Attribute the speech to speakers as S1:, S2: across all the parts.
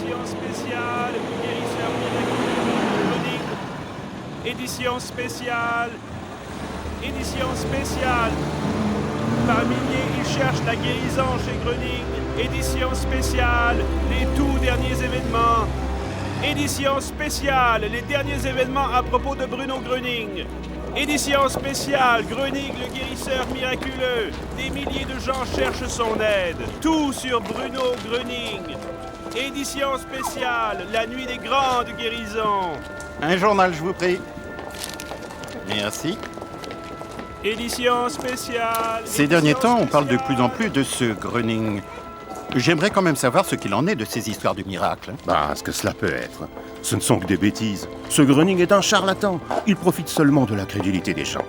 S1: Édition spéciale, guérisseur miraculeux Groening. Édition spéciale. Édition spéciale. Par milliers, ils cherchent la guérison chez Groening. Édition spéciale, les tout derniers événements. Édition spéciale, les derniers événements à propos de Bruno Groening. Édition spéciale, Groening le guérisseur miraculeux. Des milliers de gens cherchent son aide. Tout sur Bruno Groening. Édition spéciale, la nuit des grandes guérisons.
S2: Un journal, je vous prie. Merci.
S1: Édition spéciale.
S2: Ces derniers temps, on parle de plus en plus de ce Groening. J'aimerais quand même savoir ce qu'il en est de ces histoires de miracles.
S3: Ce que cela peut être. Ce ne sont que des bêtises. Ce Groening est un charlatan. Il profite seulement de la crédulité des gens.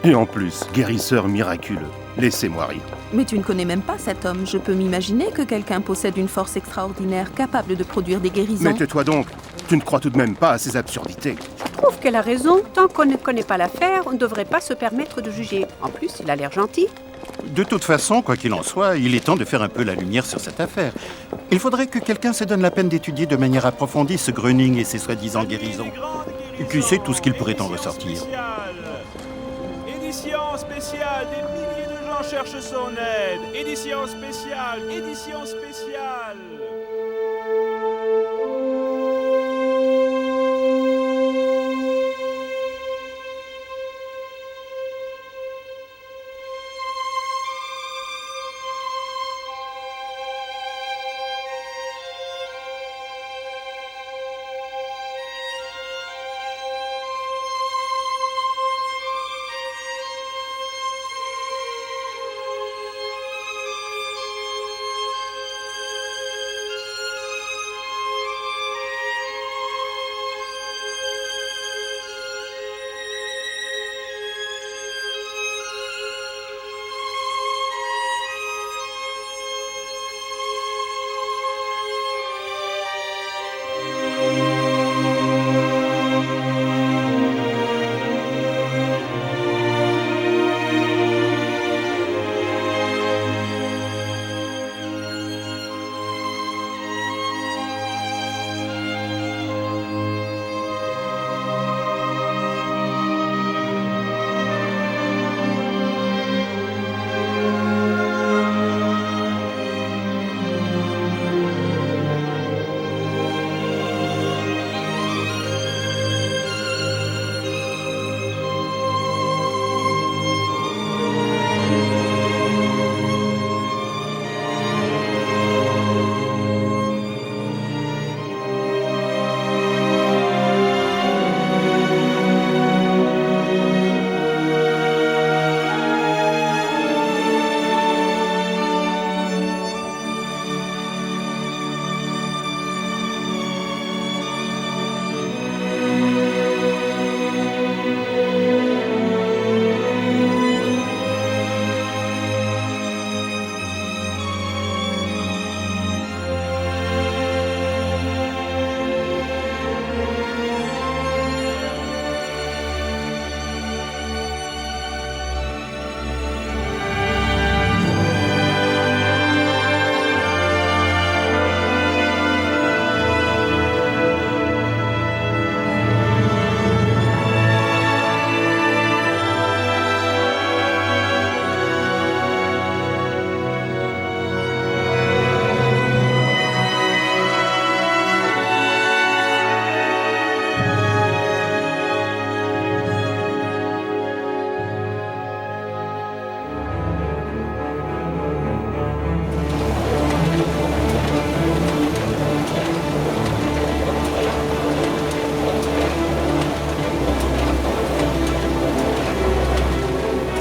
S3: Et en plus, guérisseur miraculeux. Laissez-moi rire.
S4: Mais tu ne connais même pas cet homme. Je peux m'imaginer que quelqu'un possède une force extraordinaire capable de produire des guérisons.
S3: Mais tais-toi donc. Tu ne crois tout de même pas à ces absurdités.
S5: Je trouve qu'elle a raison. Tant qu'on ne connaît pas l'affaire, on ne devrait pas se permettre de juger. En plus, il a l'air gentil.
S2: De toute façon, quoi qu'il en soit, il est temps de faire un peu la lumière sur cette affaire. Il faudrait que quelqu'un se donne la peine d'étudier de manière approfondie ce Groening et ses soi-disant guérisons. Qui sait tout ce qu'il pourrait en ressortir.
S1: Édition spéciale, des milliers de gens cherchent son aide. Édition spéciale, édition spéciale.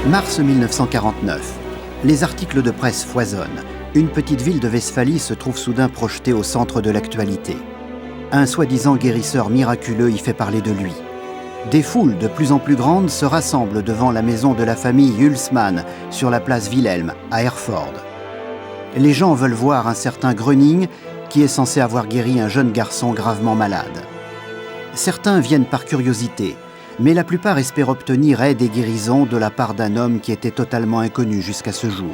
S6: Mars 1949. Les articles de presse foisonnent. Une petite ville de Westphalie se trouve soudain projetée au centre de l'actualité. Un soi-disant guérisseur miraculeux y fait parler de lui. Des foules de plus en plus grandes se rassemblent devant la maison de la famille Hulsmann sur la place Wilhelm, à Herford. Les gens veulent voir un certain Groening qui est censé avoir guéri un jeune garçon gravement malade. Certains viennent par curiosité, mais la plupart espèrent obtenir aide et guérison de la part d'un homme qui était totalement inconnu jusqu'à ce jour.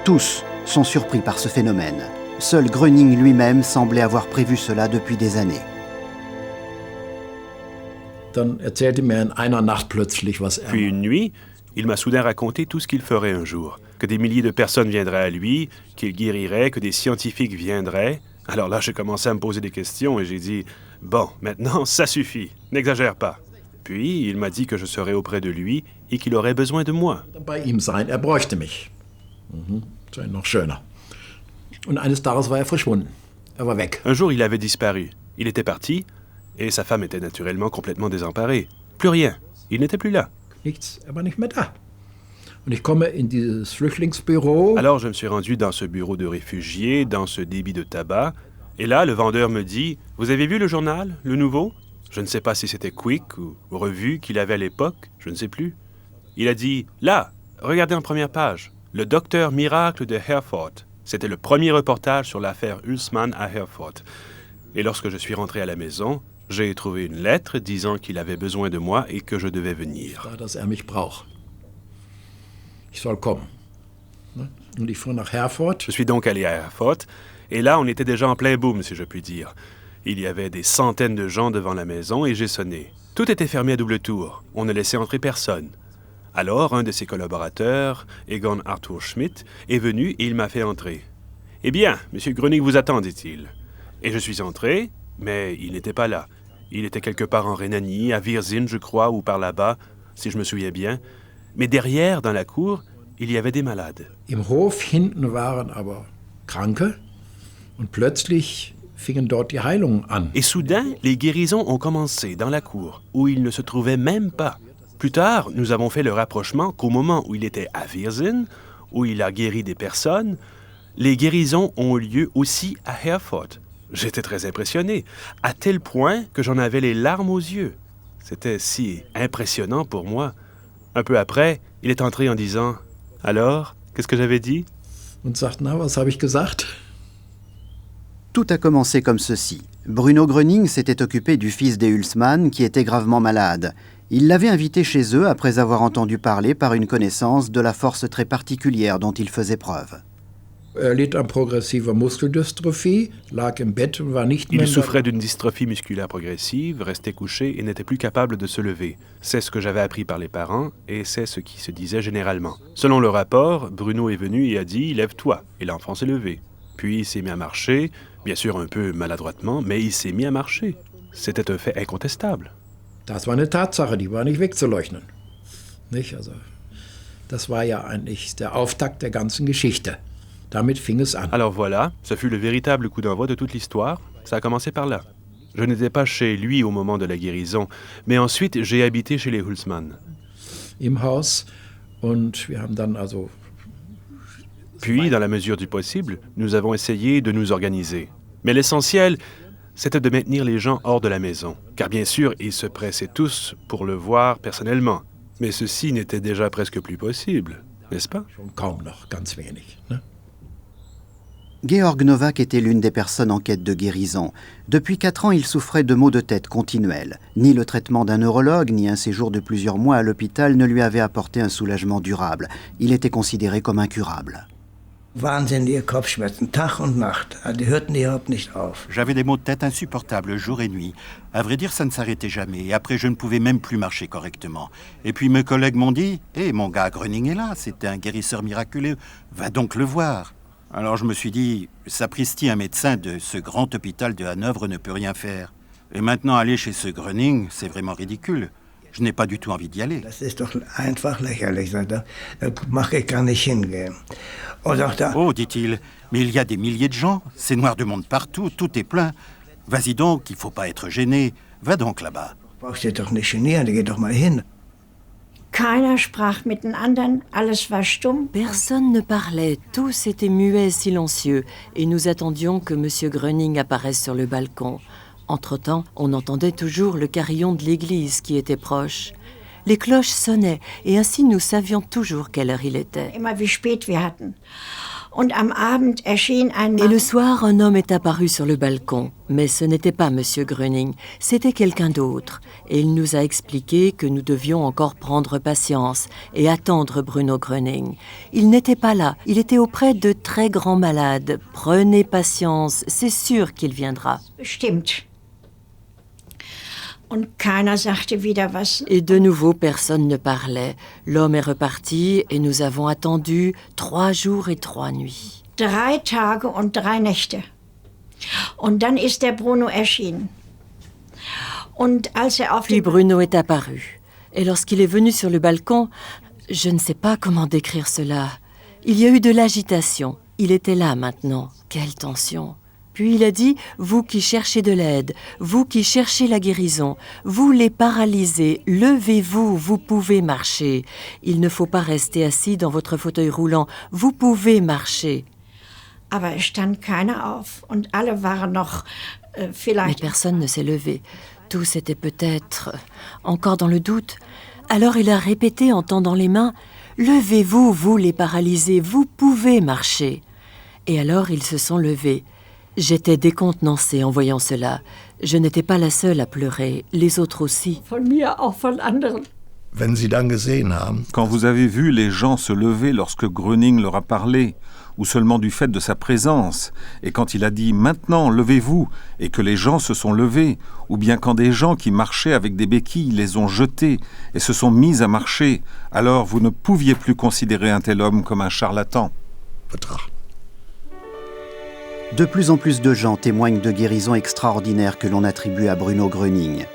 S6: Tous sont surpris par ce phénomène. Seul Gröning lui-même semblait avoir prévu cela depuis des années.
S7: Dann erzählte mir in einer Nacht plötzlich, was er...
S1: Puis une nuit, il m'a soudain raconté tout ce qu'il ferait un jour. Que des milliers de personnes viendraient à lui, qu'il guérirait, que des scientifiques viendraient. Alors là, j'ai commencé à me poser des questions et j'ai dit « Bon, maintenant, ça suffit, n'exagère pas. » Puis, il m'a dit que je serais auprès de lui et qu'il aurait besoin de moi.
S7: Bei ihm sein, er bräuchte mich. Das wäre noch schöner. Und eines Tages war er verschwunden. Er war weg.
S1: Un jour, il avait disparu. Il était parti et sa femme était naturellement complètement désemparée. Plus rien. Il n'était plus là.
S7: Nichts, er war nicht mehr da. Und ich komme in dieses Flüchtlingsbüro.
S1: Alors, je me suis rendu dans ce bureau de réfugiés, dans ce débit de tabac. Et là, le vendeur me dit « Vous avez vu le journal, le nouveau ?» Je ne sais pas si c'était Quick ou Revue qu'il avait à l'époque, je ne sais plus. Il a dit « Là, regardez en première page, le docteur miracle de Herford. » C'était le premier reportage sur l'affaire Hulsmann à Herford. Et lorsque je suis rentré à la maison, j'ai trouvé une lettre disant qu'il avait besoin de moi et que je devais venir.
S7: Dass er mich braucht. Ich soll kommen. Und ich fuhr nach Herford.
S1: Je suis donc allé à Herford, et là, on était déjà en plein boom, si je puis dire. Il y avait des centaines de gens devant la maison et j'ai sonné. Tout était fermé à double tour. On ne laissait entrer personne. Alors, un de ses collaborateurs, Egon Arthur Schmidt, est venu et il m'a fait entrer. « Eh bien, M. Gröning vous attend, dit-il. » Et je suis entré, mais il n'était pas là. Il était quelque part en Rhénanie, à Wirsinn, je crois, ou par là-bas, si je me souviens bien. Mais derrière, dans la cour, il y avait des malades.
S7: Im Hof hinten waren aber Kranke und plötzlich fingen dort die Heilungen an.
S1: Et soudain, les guérisons ont commencé dans la cour, où il ne se trouvait même pas. Plus tard, nous avons fait le rapprochement qu'au moment où il était à Wirsinn, où il a guéri des personnes, les guérisons ont eu lieu aussi à Herford. J'étais très impressionné, à tel point que j'en avais les larmes aux yeux. C'était si impressionnant pour moi. Un peu après, il est entré en disant « Alors, qu'est-ce que j'avais dit ?»
S7: Und sagt, na, was habe ich gesagt?
S6: Tout a commencé comme ceci. Bruno Gröning s'était occupé du fils des Hulsmann qui était gravement malade. Il l'avait invité chez eux après avoir entendu parler par une connaissance de la force très particulière dont il faisait preuve.
S7: Er litt an progressiver Muskeldystrophie, lag im Bett und war nicht mehr...
S1: Il souffrait d'une dystrophie musculaire progressive, restait couché et n'était plus capable de se lever. C'est ce que j'avais appris par les parents et c'est ce qui se disait généralement. Selon le rapport, Bruno est venu et a dit « Lève-toi » et l'enfant s'est levé. Puis il s'est mis à marcher, bien sûr un peu maladroitement, mais il s'est mis à marcher. C'était un fait incontestable.
S7: Das war eine Tatsache, die war nicht wegzuleugnen. Nicht? Also, das war ja eigentlich der Auftakt der ganzen Geschichte. Damit fing es an.
S1: Alors voilà, ce fut le véritable coup d'envoi de toute l'histoire. Ça a commencé par là. Je n'étais pas chez lui au moment de la guérison, mais ensuite j'ai habité chez les Hulsmann.
S7: Im Haus und wir haben dann also...
S1: Puis, dans la mesure du possible, nous avons essayé de nous organiser. Mais l'essentiel, c'était de maintenir les gens hors de la maison. Car bien sûr, ils se pressaient tous pour le voir personnellement. Mais ceci n'était déjà presque plus possible, n'est-ce pas?
S7: Schon kaum noch, ganz wenig, ne?
S6: Georg Nowak était l'une des personnes en quête de guérison. Depuis 4 ans, il souffrait de maux de tête continuels. Ni le traitement d'un neurologue, ni un séjour de plusieurs mois à l'hôpital ne lui avaient apporté un soulagement durable. Il était considéré comme incurable.
S8: Wahnsinnige Kopfschmerzen, Tag und Nacht. Die hörten überhaupt nicht auf.
S2: J'avais des maux de tête insupportables jour et nuit. À vrai dire, ça ne s'arrêtait jamais. Et après, je ne pouvais même plus marcher correctement. Et puis mes collègues m'ont dit « Hé, mon gars, Gröning est là, c'était un guérisseur miraculeux. Va donc le voir. » Alors je me suis dit « Sapristi, un médecin de ce grand hôpital de Hanovre ne peut rien faire. Et maintenant, aller chez ce Gröning, c'est vraiment ridicule. Je n'ai pas du tout envie d'y aller. »
S8: Das ist doch einfach lächerlich. Da mag ich gar nicht hingehen. Und auch da...
S2: Oh, dit-il, mais il y a des milliers de gens. C'est noir de monde partout, tout est plein. Vas-y donc, il faut pas être gêné. Va donc là-bas.
S8: Brauchst dich doch nicht genieren, geh doch mal hin.
S9: Keiner sprach mit den anderen, alles war stumm.
S10: Personne ne parlait, tous étaient muets et silencieux, et nous attendions que M. Gröning apparaisse sur le balcon. Entre-temps, on entendait toujours le carillon de l'église qui était proche. Les cloches sonnaient, et ainsi nous savions toujours quelle heure il était.
S9: Immer wie spät wir hatten. Und am Abend erschien ein
S10: Et le soir, un homme est apparu sur le balcon. Mais ce n'était pas Monsieur Gröning, c'était quelqu'un d'autre. Et il nous a expliqué que nous devions encore prendre patience et attendre Bruno Gröning. Il n'était pas là, il était auprès de très grands malades. Prenez patience, c'est sûr qu'il viendra.
S9: Bestimmt. Und keiner sagte wieder was.
S10: Et de nouveau, personne ne parlait. L'homme est reparti et nous avons attendu 3 jours et 3 nuits.
S9: 3 Tage und 3 Nächte. Und dann ist der Bruno erschienen. Und als auf
S10: Puis Bruno est apparu. Et lorsqu'il est venu sur le balcon, je ne sais pas comment décrire cela. Il y a eu de l'agitation. Il était là maintenant. Quelle tension! Puis il a dit, vous qui cherchez de l'aide, vous qui cherchez la guérison, vous les paralysés, levez-vous, vous pouvez marcher. Il ne faut pas rester assis dans votre fauteuil roulant, vous pouvez marcher.
S9: Aber es stand keiner auf und alle waren noch
S10: Mais
S9: vielleicht.
S10: personne ne s'est levé. Tous étaient peut-être encore dans le doute. Alors il a répété en tendant les mains, levez-vous, vous les paralysés, vous pouvez marcher. Et alors ils se sont levés. J'étais décontenancée en voyant cela. Je n'étais pas la seule à pleurer, les autres aussi.
S9: Von mir, auch von anderen.
S11: Wenn Sie dann gesehen haben,
S12: Quand vous avez vu les gens se lever lorsque Gröning leur a parlé, ou seulement du fait de sa présence, et quand il a dit « Maintenant, levez-vous » et que les gens se sont levés, ou bien quand des gens qui marchaient avec des béquilles les ont jetés et se sont mis à marcher, alors vous ne pouviez plus considérer un tel homme comme un charlatan.
S11: betrachten.
S6: De plus en plus de gens témoignent de guérisons extraordinaires que l'on attribue à Bruno Gröning.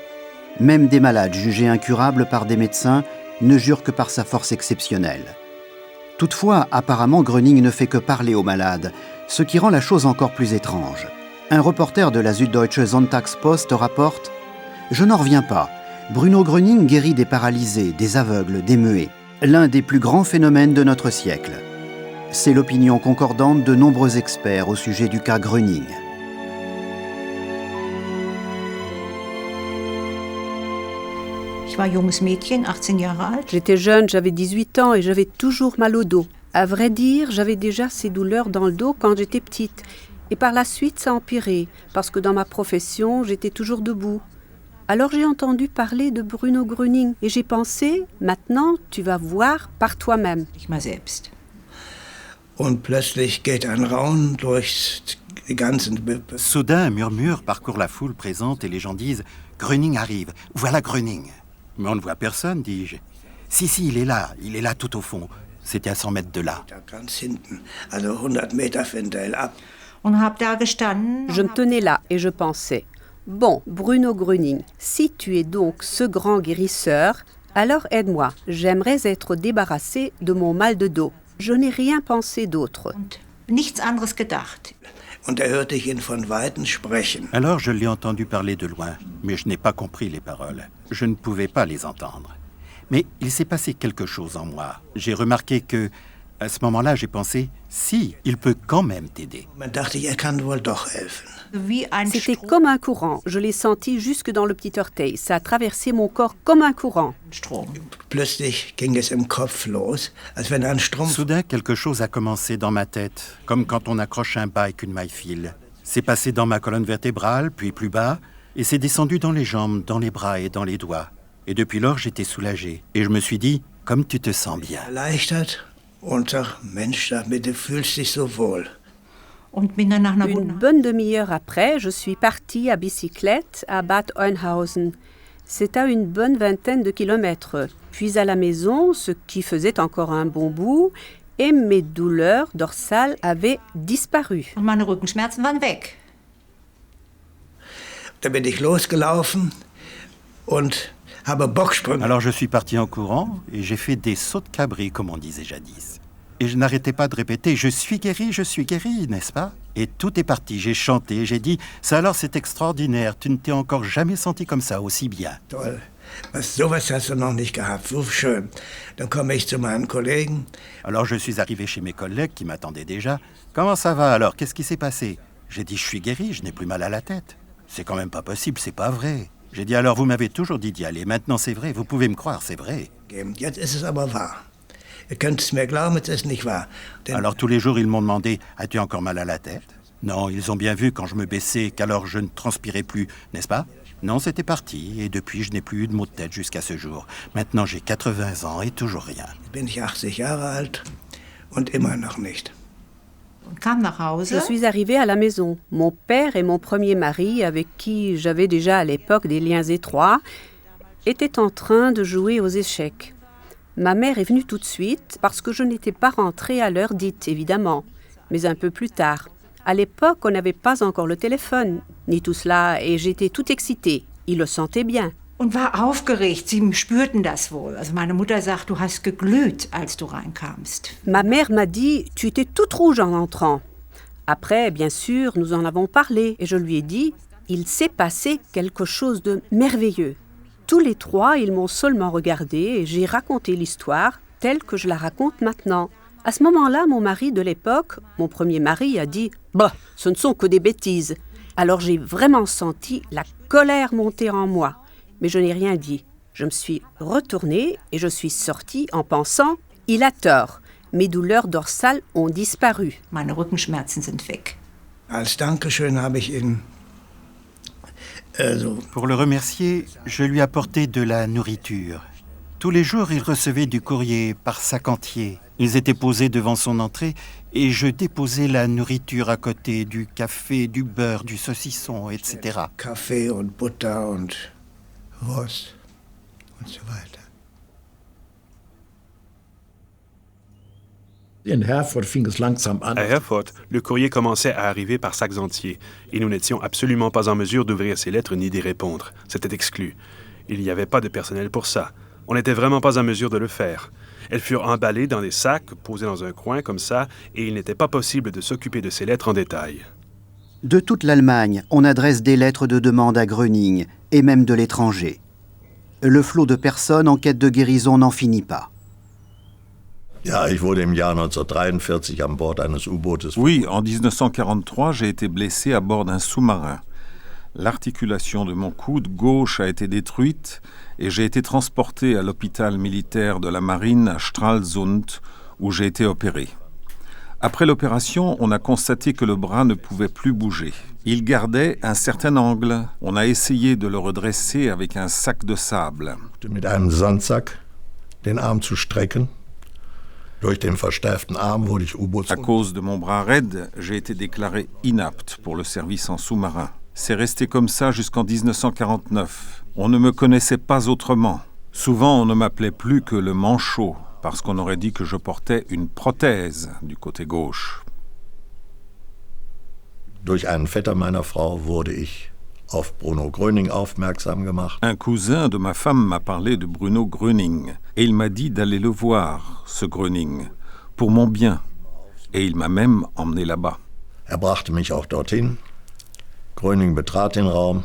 S6: Même des malades jugés incurables par des médecins ne jurent que par sa force exceptionnelle. Toutefois, apparemment, Gröning ne fait que parler aux malades, ce qui rend la chose encore plus étrange. Un reporter de la Süddeutsche Sonntagspost rapporte « Je n'en reviens pas. Bruno Gröning guérit des paralysés, des aveugles, des muets. L'un des plus grands phénomènes de notre siècle. » C'est l'opinion concordante de nombreux experts au sujet du cas Gröning.
S5: J'étais jeune, j'avais 18 ans et j'avais toujours mal au dos. À vrai dire, j'avais déjà ces douleurs dans le dos quand j'étais petite. Et par la suite, ça a empiré, parce que dans ma profession, j'étais toujours debout. Alors j'ai entendu parler de Bruno Gröning et j'ai pensé, maintenant, tu vas voir par toi-même.
S8: Und plötzlich geht ein Raunen durch die ganzen...
S2: Soudain, un murmure parcourt la foule présente et les gens disent « Gröning arrive, voilà Gröning !» Mais on ne voit personne, dis-je. Si, il est là tout au fond. C'était à 100 mètres de là.
S8: Ganz hinten, also 100 Meter von der ab.
S5: Je me tenais là et je pensais, bon, Bruno Gröning, si tu es donc ce grand guérisseur, alors aide-moi, j'aimerais être débarrassé de mon mal de dos. Je n'ai rien pensé d'autre.
S8: Und hörte ich ihn von Weitem sprechen.
S2: Alors je l'ai entendu parler de loin, mais je n'ai pas compris les paroles. Je ne pouvais pas les entendre. Mais il s'est passé quelque chose en moi. J'ai remarqué que, à ce moment-là, j'ai pensé, si, il peut quand même t'aider.
S8: Man dachte ich, kann wohl doch helfen.
S5: C'était comme un courant, je l'ai senti jusque dans le petit orteil. Ça a traversé mon corps comme un courant.
S8: Plötzlich ging es im Kopf los, als wenn ein Strumpf...
S2: Soudain, quelque chose a commencé dans ma tête, comme quand on accroche un bas avec une maille-file. C'est passé dans ma colonne vertébrale, puis plus bas, et c'est descendu dans les jambes, dans les bras et dans les doigts. Et depuis lors, j'étais soulagé. Et je me suis dit, comme tu te sens bien.
S8: Erleichtert und sag, Mensch, du fühlst dich so wohl.
S5: Une bonne demi-heure après, je suis partie à bicyclette à Bad Oeynhausen. C'est à une bonne vingtaine de kilomètres. Puis à la maison, ce qui faisait encore un bon bout, et mes douleurs dorsales avaient disparu.
S8: Da bin ich losgelaufen und habe Bocksprünge.
S2: Alors je suis parti en courant et j'ai fait des sauts de cabri, comme on disait jadis. Et je n'arrêtais pas de répéter « Je suis guéri, n'est-ce pas ?» Et tout est parti, j'ai chanté, j'ai dit « Ça alors, c'est extraordinaire, tu ne t'es encore jamais senti comme ça, aussi bien. »
S8: Toll. Sowas hast du noch nicht gehabt, so schön. Dann komme ich zu meinen Kollegen.
S2: Alors je suis arrivé chez mes collègues qui m'attendaient déjà. « Comment ça va alors? Qu'est-ce qui s'est passé ?» J'ai dit « Je suis guéri, je n'ai plus mal à la tête. » C'est quand même pas possible, c'est pas vrai. J'ai dit « Alors vous m'avez toujours dit d'y aller, maintenant c'est vrai, vous pouvez me croire, c'est vrai. »
S8: Jetzt ist es aber wahr.
S2: Alors tous les jours, ils m'ont demandé « As-tu encore mal à la tête ?» Non, ils ont bien vu quand je me baissais qu'alors je ne transpirais plus, n'est-ce pas? Non, c'était parti, et depuis, je n'ai plus eu de maux de tête jusqu'à ce jour. Maintenant, j'ai 80 ans et toujours rien.
S5: Je suis arrivée à la maison. Mon père et mon premier mari, avec qui j'avais déjà à l'époque des liens étroits, étaient en train de jouer aux échecs. Ma mère est venue tout de suite parce que je n'étais pas rentrée à l'heure dite, évidemment, mais un peu plus tard. À l'époque, on n'avait pas encore le téléphone, ni tout cela, et j'étais toute excitée. Il le sentait bien.
S13: Und war aufgeregt. Sie spürten das wohl. Also meine Mutter sagt, du hast geglüht, als du reinkamst.
S5: Ma mère m'a dit, tu étais toute rouge en entrant. Après, bien sûr, nous en avons parlé, et je lui ai dit, il s'est passé quelque chose de merveilleux. Tous les trois, ils m'ont seulement regardé, et j'ai raconté l'histoire telle que je la raconte maintenant. À ce moment-là, mon mari de l'époque, mon premier mari, a dit « Bah, ce ne sont que des bêtises ». Alors j'ai vraiment senti la colère monter en moi. Mais je n'ai rien dit. Je me suis retournée et je suis sortie en pensant « Il a tort. Mes douleurs dorsales ont disparu. »
S13: Meine Rückenschmerzen sind weg.
S8: Als Dankeschön habe ich ihn
S2: Pour le remercier, je lui apportais de la nourriture. Tous les jours, il recevait du courrier par sac entier. Ils étaient posés devant son entrée et je déposais la nourriture à côté, du café, du beurre, du saucisson, etc.
S8: Kaffee und Butter und Wurst und so weiter.
S1: À Herford, le courrier commençait à arriver par sacs entiers et nous n'étions absolument pas en mesure d'ouvrir ces lettres ni d'y répondre. C'était exclu. Il n'y avait pas de personnel pour ça. On n'était vraiment pas en mesure de le faire. Elles furent emballées dans des sacs, posés dans un coin comme ça, et il n'était pas possible de s'occuper de ces lettres en détail.
S6: De toute l'Allemagne, on adresse des lettres de demande à Gröning, et même de l'étranger. Le flot de personnes en quête de guérison n'en finit pas.
S12: Oui, en 1943, j'ai été blessé à bord d'un sous-marin. L'articulation de mon coude gauche a été détruite et j'ai été transporté à l'hôpital militaire de la marine à Stralsund où j'ai été opéré. Après l'opération, on a constaté que le bras ne pouvait plus bouger. Il gardait un certain angle. On a essayé de le redresser avec un sac de sable.
S11: Mit einem Sandsack den Arm zu strecken. Durch den versteiften Arm wurde ich
S12: À cause de mon bras raide, j'ai été déclaré inapte pour le service en sous-marin. C'est resté comme ça jusqu'en 1949. On ne me connaissait pas autrement. Souvent, on ne m'appelait plus que le manchot, parce qu'on aurait dit que je portais une prothèse du côté gauche.
S11: Durch einen Vetter meiner Frau wurde ich auf Bruno Gröning aufmerksam gemacht.
S12: Un cousin de ma femme m'a parlé de Bruno Gröning, et il m'a dit d'aller le voir, ce Gröning, pour mon bien. Et il m'a même emmené là-bas.
S11: Brachte mich auch dorthin. Gröning betrat den Raum.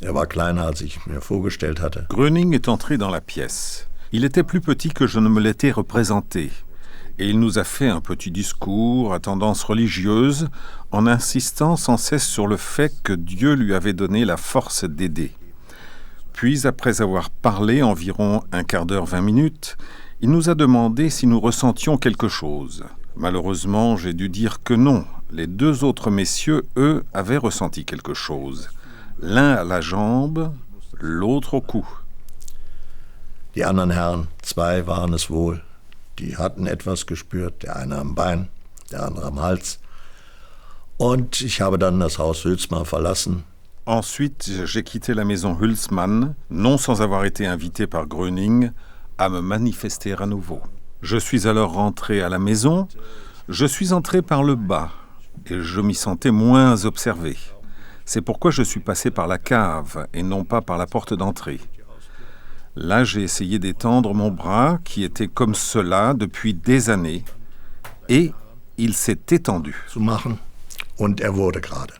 S11: War kleiner, als ich mir vorgestellt hatte.
S12: Gröning est entré dans la pièce. Il était plus petit que je ne me l'étais représenté. Et il nous a fait un petit discours à tendance religieuse en insistant sans cesse sur le fait que Dieu lui avait donné la force d'aider. Puis, après avoir parlé environ un quart d'heure, 20 minutes, il nous a demandé si nous ressentions quelque chose. Malheureusement, j'ai dû dire que non. Les deux autres messieurs, eux, avaient ressenti quelque chose. L'un à la jambe, l'autre au cou.
S11: Die anderen Herren, zwei waren es wohl. Die hatten etwas gespürt, der eine am Bein, der andere am Hals. Und ich habe dann das Haus Hülsmann verlassen.
S12: Ensuite, j'ai quitté la maison Hülsmann, non sans avoir été invité par Gröning à me manifester à nouveau. Je suis alors rentré à la maison, je suis entré par le bas et je m'y sentais moins observé. C'est pourquoi je suis passé par la cave et non pas par la porte d'entrée. Là, j'ai essayé d'étendre mon bras, qui était comme cela depuis des années, et il s'est étendu.
S11: Zu machen, und wurde gerade.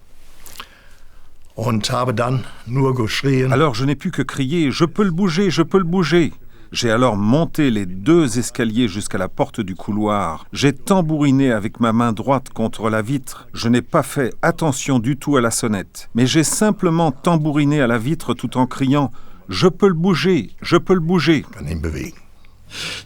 S11: Und habe dann nur geschrien.
S12: Alors je n'ai pu que crier « Je peux le bouger, je peux le bouger !» J'ai alors monté les 2 escaliers jusqu'à la porte du couloir. J'ai tambouriné avec ma main droite contre la vitre. Je n'ai pas fait attention du tout à la sonnette, mais j'ai simplement tambouriné à la vitre tout en criant « Je peux le bouger, je peux le bouger !»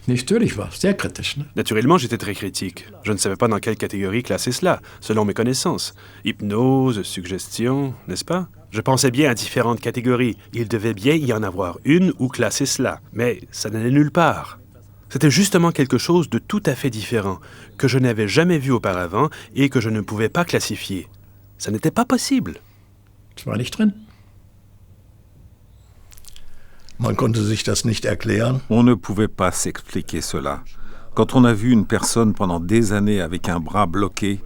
S7: Natürlich war sehr kritisch. Ne?
S1: Naturellement, j'étais très critique. Je ne savais pas dans quelle catégorie classer cela, selon mes connaissances. Hypnose, suggestion, n'est-ce pas? Je pensais bien à différentes catégories. Il devait bien y en avoir une où classer cela. Mais ça n'allait nulle part. C'était justement quelque chose de tout à fait différent, que je n'avais jamais vu auparavant et que je ne pouvais pas classifier. Ça n'était pas possible.
S7: Das war nicht drin.
S11: Man konnte sich das nicht erklären.
S12: On ne pouvait pas s'expliquer cela. Quand on a vu une personne pendant des années avec un bras bloqué,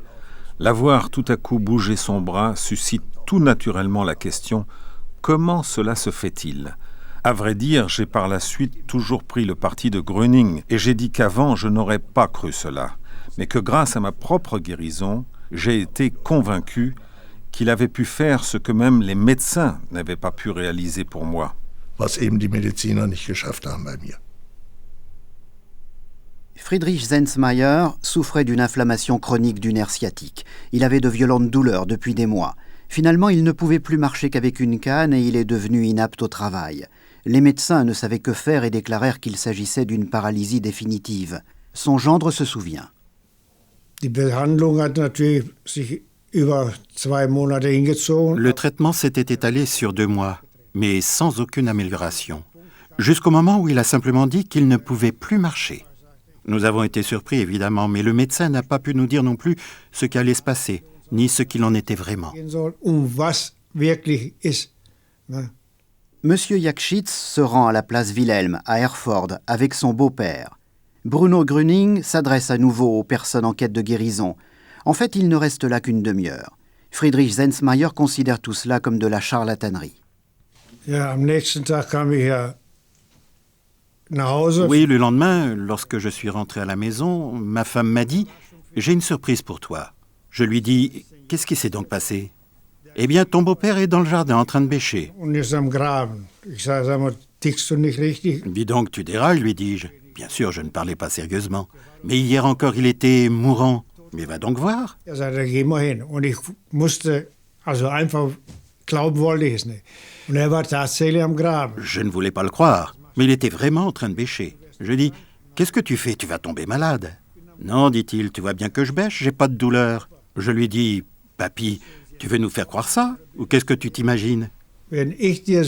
S12: la voir tout à coup bouger son bras suscite tout naturellement la question « Comment cela se fait-il » À vrai dire, j'ai par la suite toujours pris le parti de Gröning et j'ai dit qu'avant je n'aurais pas cru cela, mais que grâce à ma propre guérison, j'ai été convaincu qu'il avait pu faire ce que même les médecins n'avaient pas pu réaliser pour moi.
S11: Was eben die Mediziner nicht geschafft haben bei mir.
S6: Friedrich Zensmayer souffrait d'une inflammation chronique du nerf sciatique. Il avait de violentes douleurs depuis des mois. Finalement, il ne pouvait plus marcher qu'avec une canne et il est devenu inapte au travail. Les médecins ne savaient que faire et déclarèrent qu'il s'agissait d'une paralysie définitive. Son gendre se souvient.
S2: Le traitement s'était étalé sur 2 mois, mais sans aucune amélioration, jusqu'au moment où il a simplement dit qu'il ne pouvait plus marcher. Nous avons été surpris, évidemment, mais le médecin n'a pas pu nous dire non plus ce qui allait se passer, ni ce qu'il en était vraiment.
S6: Monsieur Jakschitz se rend à la place Wilhelm, à Erford, avec son beau-père. Bruno Gröning s'adresse à nouveau aux personnes en quête de guérison. En fait, il ne reste là qu'une demi-heure. Friedrich Zensmayer considère tout cela comme de la charlatanerie.
S2: Oui, le lendemain, lorsque je suis rentré à la maison, ma femme m'a dit « J'ai une surprise pour toi ». Je lui dis « Qu'est-ce qui s'est donc passé ?» « Eh bien, ton beau-père est dans le jardin en train de bêcher. »« Dis donc, tu dérailles, lui dis-je. Bien sûr, je ne parlais pas sérieusement. Mais hier encore, il était mourant. Mais va donc voir. » Je ne voulais pas le croire, mais il était vraiment en train de bêcher. Je dis « Qu'est-ce que tu fais? Tu vas tomber malade. »« Non, dit-il, tu vois bien que je bêche, j'ai pas de douleur. » Je lui dis « Papy, tu veux nous faire croire ça? Ou qu'est-ce que tu t'imagines? » Puisque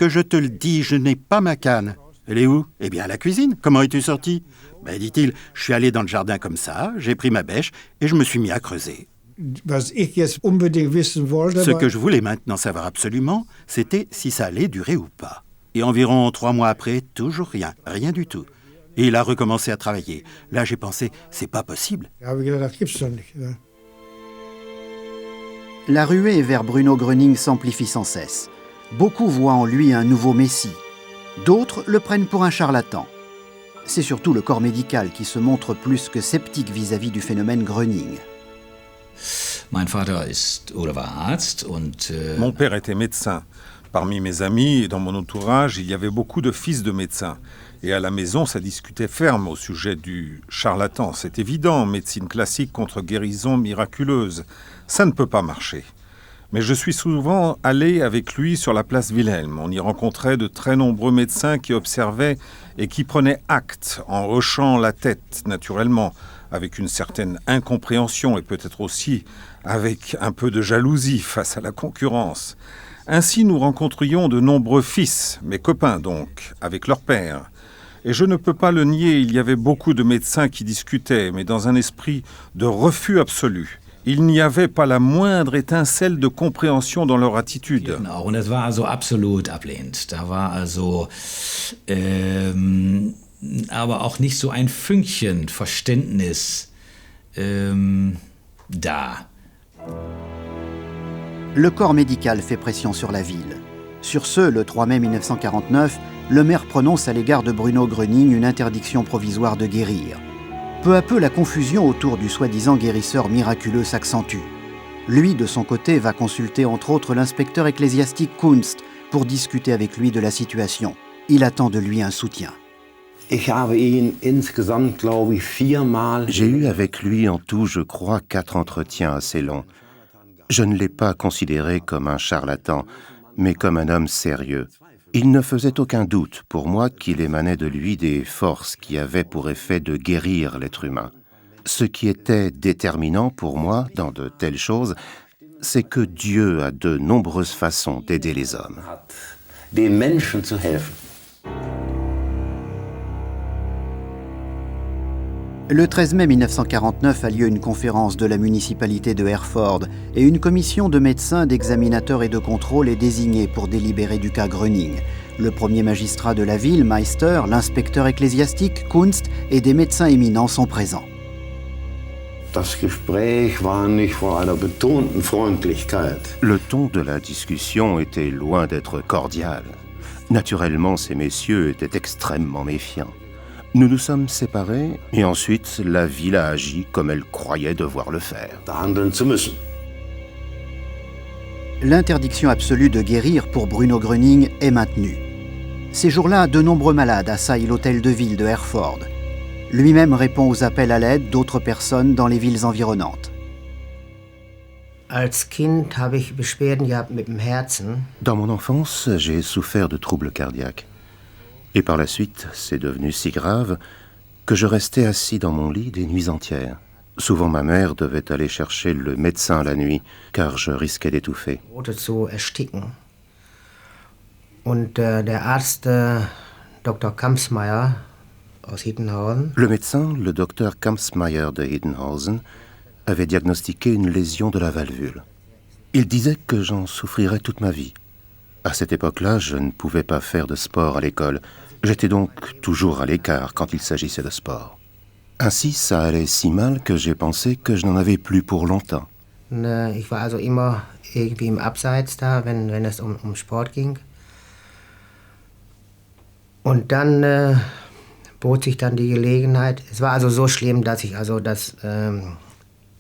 S2: je te le dis, je n'ai pas ma canne. Elle est où? Eh bien, à la cuisine. Comment es-tu sorti? Ben, dit-il, je suis allé dans le jardin comme ça, j'ai pris ma bêche et je me suis mis à creuser. Ce que je voulais maintenant savoir absolument, c'était si ça allait durer ou pas. Et environ 3 mois après, toujours rien, rien du tout. Et il a recommencé à travailler. Là, j'ai pensé, c'est pas possible.
S6: La ruée vers Bruno Gröning s'amplifie sans cesse. Beaucoup voient en lui un nouveau messie. D'autres le prennent pour un charlatan. C'est surtout le corps médical qui se montre plus que sceptique vis-à-vis du phénomène Gröning.
S12: Mon père était médecin. Parmi mes amis et dans mon entourage, il y avait beaucoup de fils de médecins. Et à la maison, ça discutait ferme au sujet du charlatan. C'est évident, médecine classique contre guérison miraculeuse. Ça ne peut pas marcher. Mais je suis souvent allé avec lui sur la place Wilhelm. On y rencontrait de très nombreux médecins qui observaient et qui prenaient acte en hochant la tête, naturellement, avec une certaine incompréhension et peut-être aussi avec un peu de jalousie face à la concurrence. Ainsi, nous rencontrions de nombreux fils, mes copains donc, avec leur père. Et je ne peux pas le nier, il y avait beaucoup de médecins qui discutaient, mais dans un esprit de refus absolu. Il n'y avait pas la moindre étincelle de compréhension dans leur attitude.
S14: Und es war also absolut ablehnend. Da war also aber auch nicht so ein Fünkchen Verständnis da.
S6: Le corps médical fait pression sur la ville. Sur ce, le 3 mai 1949, le maire prononce à l'égard de Bruno Gröning une interdiction provisoire de guérir. Peu à peu, la confusion autour du soi-disant guérisseur miraculeux s'accentue. Lui, de son côté, va consulter entre autres l'inspecteur ecclésiastique Kunst pour discuter avec lui de la situation. Il attend de lui un soutien.
S3: J'ai eu avec lui en tout, je crois, 4 entretiens assez longs. Je ne l'ai pas considéré comme un charlatan, mais comme un homme sérieux. Il ne faisait aucun doute pour moi qu'il émanait de lui des forces qui avaient pour effet de guérir l'être humain. Ce qui était déterminant pour moi dans de telles choses, c'est que Dieu a de nombreuses façons d'aider les hommes.
S15: Den Menschen zu helfen.
S6: Le 13 mai 1949 a lieu une conférence de la municipalité de Herford et une commission de médecins, d'examinateurs et de contrôle est désignée pour délibérer du cas Gröning. Le premier magistrat de la ville, Meister, l'inspecteur ecclésiastique, Kunst, et des médecins éminents sont présents.
S15: Das Gespräch war nicht von einer betonten Freundlichkeit.
S3: Le ton de la discussion était loin d'être cordial. Naturellement, ces messieurs étaient extrêmement méfiants. Nous nous sommes séparés et ensuite la ville a agi comme elle croyait devoir le faire.
S6: L'interdiction absolue de guérir pour Bruno Gröning est maintenue. Ces jours-là, de nombreux malades assaillent l'hôtel de ville de Herford. Lui-même répond aux appels à l'aide d'autres personnes dans les villes environnantes.
S3: Dans mon enfance, j'ai souffert de troubles cardiaques. Et par la suite, c'est devenu si grave que je restais assis dans mon lit des nuits entières. Souvent, ma mère devait aller chercher le médecin la nuit, car je risquais d'étouffer. Le médecin, le docteur Kampsmeyer de Edenhausen, avait diagnostiqué une lésion de la valvule. Il disait que j'en souffrirais toute ma vie. À cette époque-là, je ne pouvais pas faire de sport à l'école. J'étais donc toujours à l'écart quand il s'agissait de sport. Ainsi, ça allait si mal que j'ai pensé que je n'en avais plus pour longtemps.
S16: Ich war also immer irgendwie im Abseits da, wenn es um Sport ging. Und dann bot sich dann die Gelegenheit. Es war also so schlimm, dass ich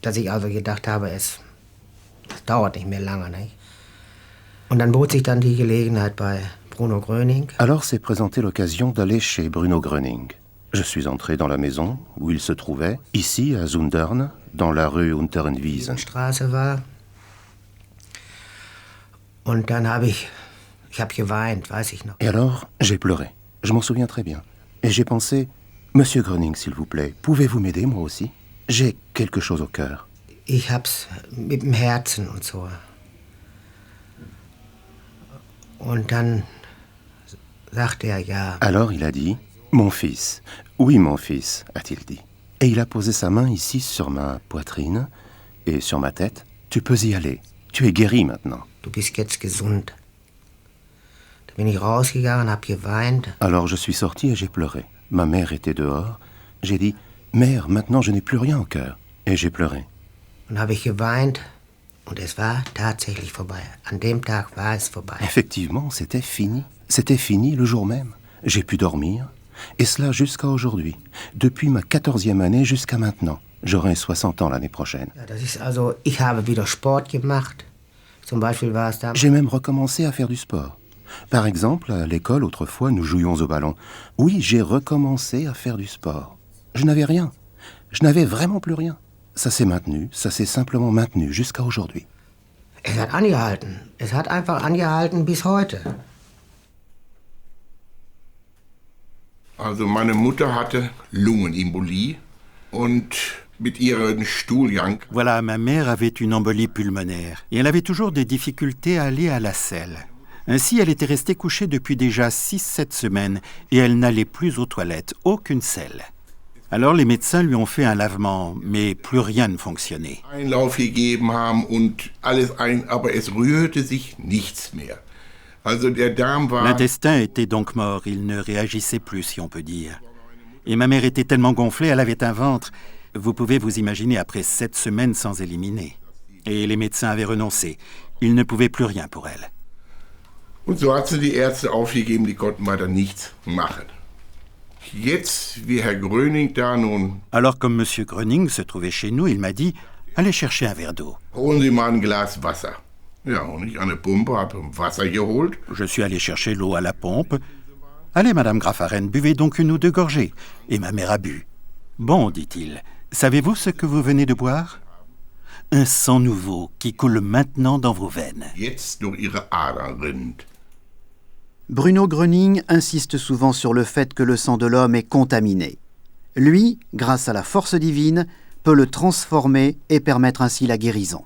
S16: gedacht habe, es dauert nicht mehr lange, nicht? Und dann bot sich dann die Gelegenheit bei Bruno Gröning.
S3: Alors s'est présentée l'occasion d'aller chez Bruno Gröning. Je suis entré dans la maison où il se trouvait, ici à Zundern, dans la rue Unterenwiesen.
S16: Und dann habe ich geweint, weiß ich noch.
S3: Et alors, j'ai pleuré. Je m'en souviens très bien. Et j'ai pensé, Monsieur Gröning, s'il vous plaît, pouvez-vous m'aider, moi aussi? J'ai quelque chose au cœur.
S16: Ich hab's mit dem Herzen und so. Und dann sagte ja.
S3: Alors il a dit, mon fils. Oui, mon fils, a-t-il dit. Et il a posé sa main ici sur ma poitrine et sur ma tête. Tu peux y aller. Tu es guéri maintenant.
S16: Du bist jetzt gesund. Da bin ich rausgegangen, hab geweint.
S3: Alors je suis sorti et j'ai pleuré. Ma mère était dehors. J'ai dit, mère, maintenant je n'ai plus rien au cœur. Et j'ai pleuré.
S16: Und habe ich geweint. Und es war tatsächlich vorbei. An dem Tag war es vorbei.
S3: Effectivement, c'était fini. C'était fini le jour même. J'ai pu dormir. Et cela jusqu'à aujourd'hui. Depuis ma 14e année jusqu'à maintenant. J'aurai 60 ans l'année prochaine.
S16: Ja, das ist also, ich habe wieder Sport gemacht. Zum Beispiel war es damals.
S3: J'ai même recommencé à faire du sport. Par exemple, à l'école, autrefois, nous jouions au ballon. Oui, j'ai recommencé à faire du sport. Je n'avais rien. Je n'avais vraiment plus rien. Ça s'est maintenu, ça s'est simplement maintenu jusqu'à aujourd'hui.
S16: Es hat angehalten. Es hat einfach angehalten bis heute.
S17: Also meine Mutter hatte Lungenembolie und mit ihrem Stuhlgang.
S2: Voilà, ma mère avait une embolie pulmonaire et elle avait toujours des difficultés à aller à la selle. Ainsi, elle était restée couchée depuis déjà 6-7 semaines et elle n'allait plus aux toilettes, aucune selle. Alors les médecins lui ont fait un lavement, mais plus rien ne fonctionnait.
S17: Einlauf gegeben haben und alles aber es rührte sich nichts mehr. Also der Darm war.
S2: L'intestin était donc mort, il ne réagissait plus, si on peut dire. Et ma mère était tellement gonflée, elle avait un ventre. Vous pouvez vous imaginer après 7 semaines sans éliminer. Et les médecins avaient renoncé. Ils ne pouvaient plus rien pour elle.
S17: Und so hat sie die Ärzte aufgegeben, die konnten weiter nichts machen. Jetzt, wie Herr Gröning da nun.
S2: Alors, comme M. Gröning se trouvait chez nous, il m'a dit « Allez chercher un verre d'eau. »
S17: Holen Sie mal ein Glas Wasser. Ja, und ich an der Pumpe habe Wasser geholt.
S2: Je suis allé chercher l'eau à la pompe. « Allez, Madame Graffaren, buvez donc 1 ou 2 gorgées. » Et ma mère a bu. « Bon, dit-il, savez-vous ce que vous venez de boire? Un sang nouveau qui coule maintenant dans vos veines. »
S17: Jetzt durch Ihre Adern rinnt.
S6: Bruno Gröning insiste souvent sur le fait que le sang de l'homme est contaminé. Lui, grâce à la force divine, peut le transformer et permettre ainsi la guérison.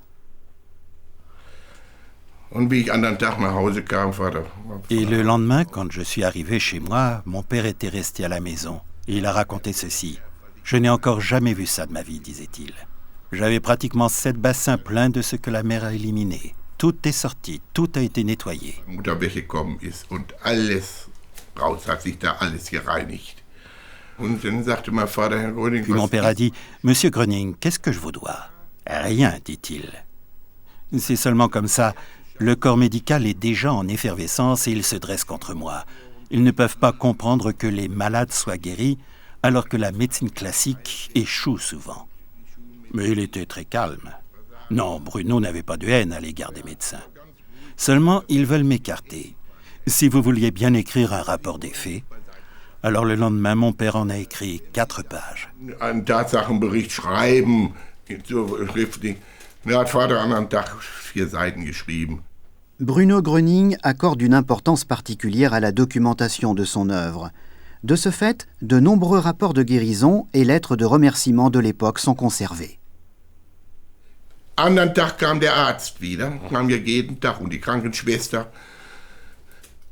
S2: Et le lendemain, quand je suis arrivé chez moi, mon père était resté à la maison. Et il a raconté ceci. « Je n'ai encore jamais vu ça de ma vie, disait-il. J'avais pratiquement 7 bassins pleins de ce que la mer a éliminé. Tout est sorti, tout a été nettoyé. » Puis mon père a dit « Monsieur Gröning, qu'est-ce que je vous dois ?»« Rien, dit-il. C'est seulement comme ça. Le corps médical est déjà en effervescence et il se dresse contre moi. Ils ne peuvent pas comprendre que les malades soient guéris, alors que la médecine classique échoue souvent. » Mais il était très calme. Non, Bruno n'avait pas de haine à l'égard des médecins. Seulement, ils veulent m'écarter. Si vous vouliez bien écrire un rapport des faits. Alors le lendemain, mon père en a écrit 4 pages.
S17: Un Tatsachenbericht schreiben, schriftlich. Er hat Vater an einem Tag 4 Seiten geschrieben.
S6: Bruno Gröning accorde une importance particulière à la documentation de son œuvre. De ce fait, de nombreux rapports de guérison et lettres de remerciement de l'époque sont conservés.
S17: Anderen Tag kam der Arzt wieder, kam ja jeden Tag und die Krankenschwester.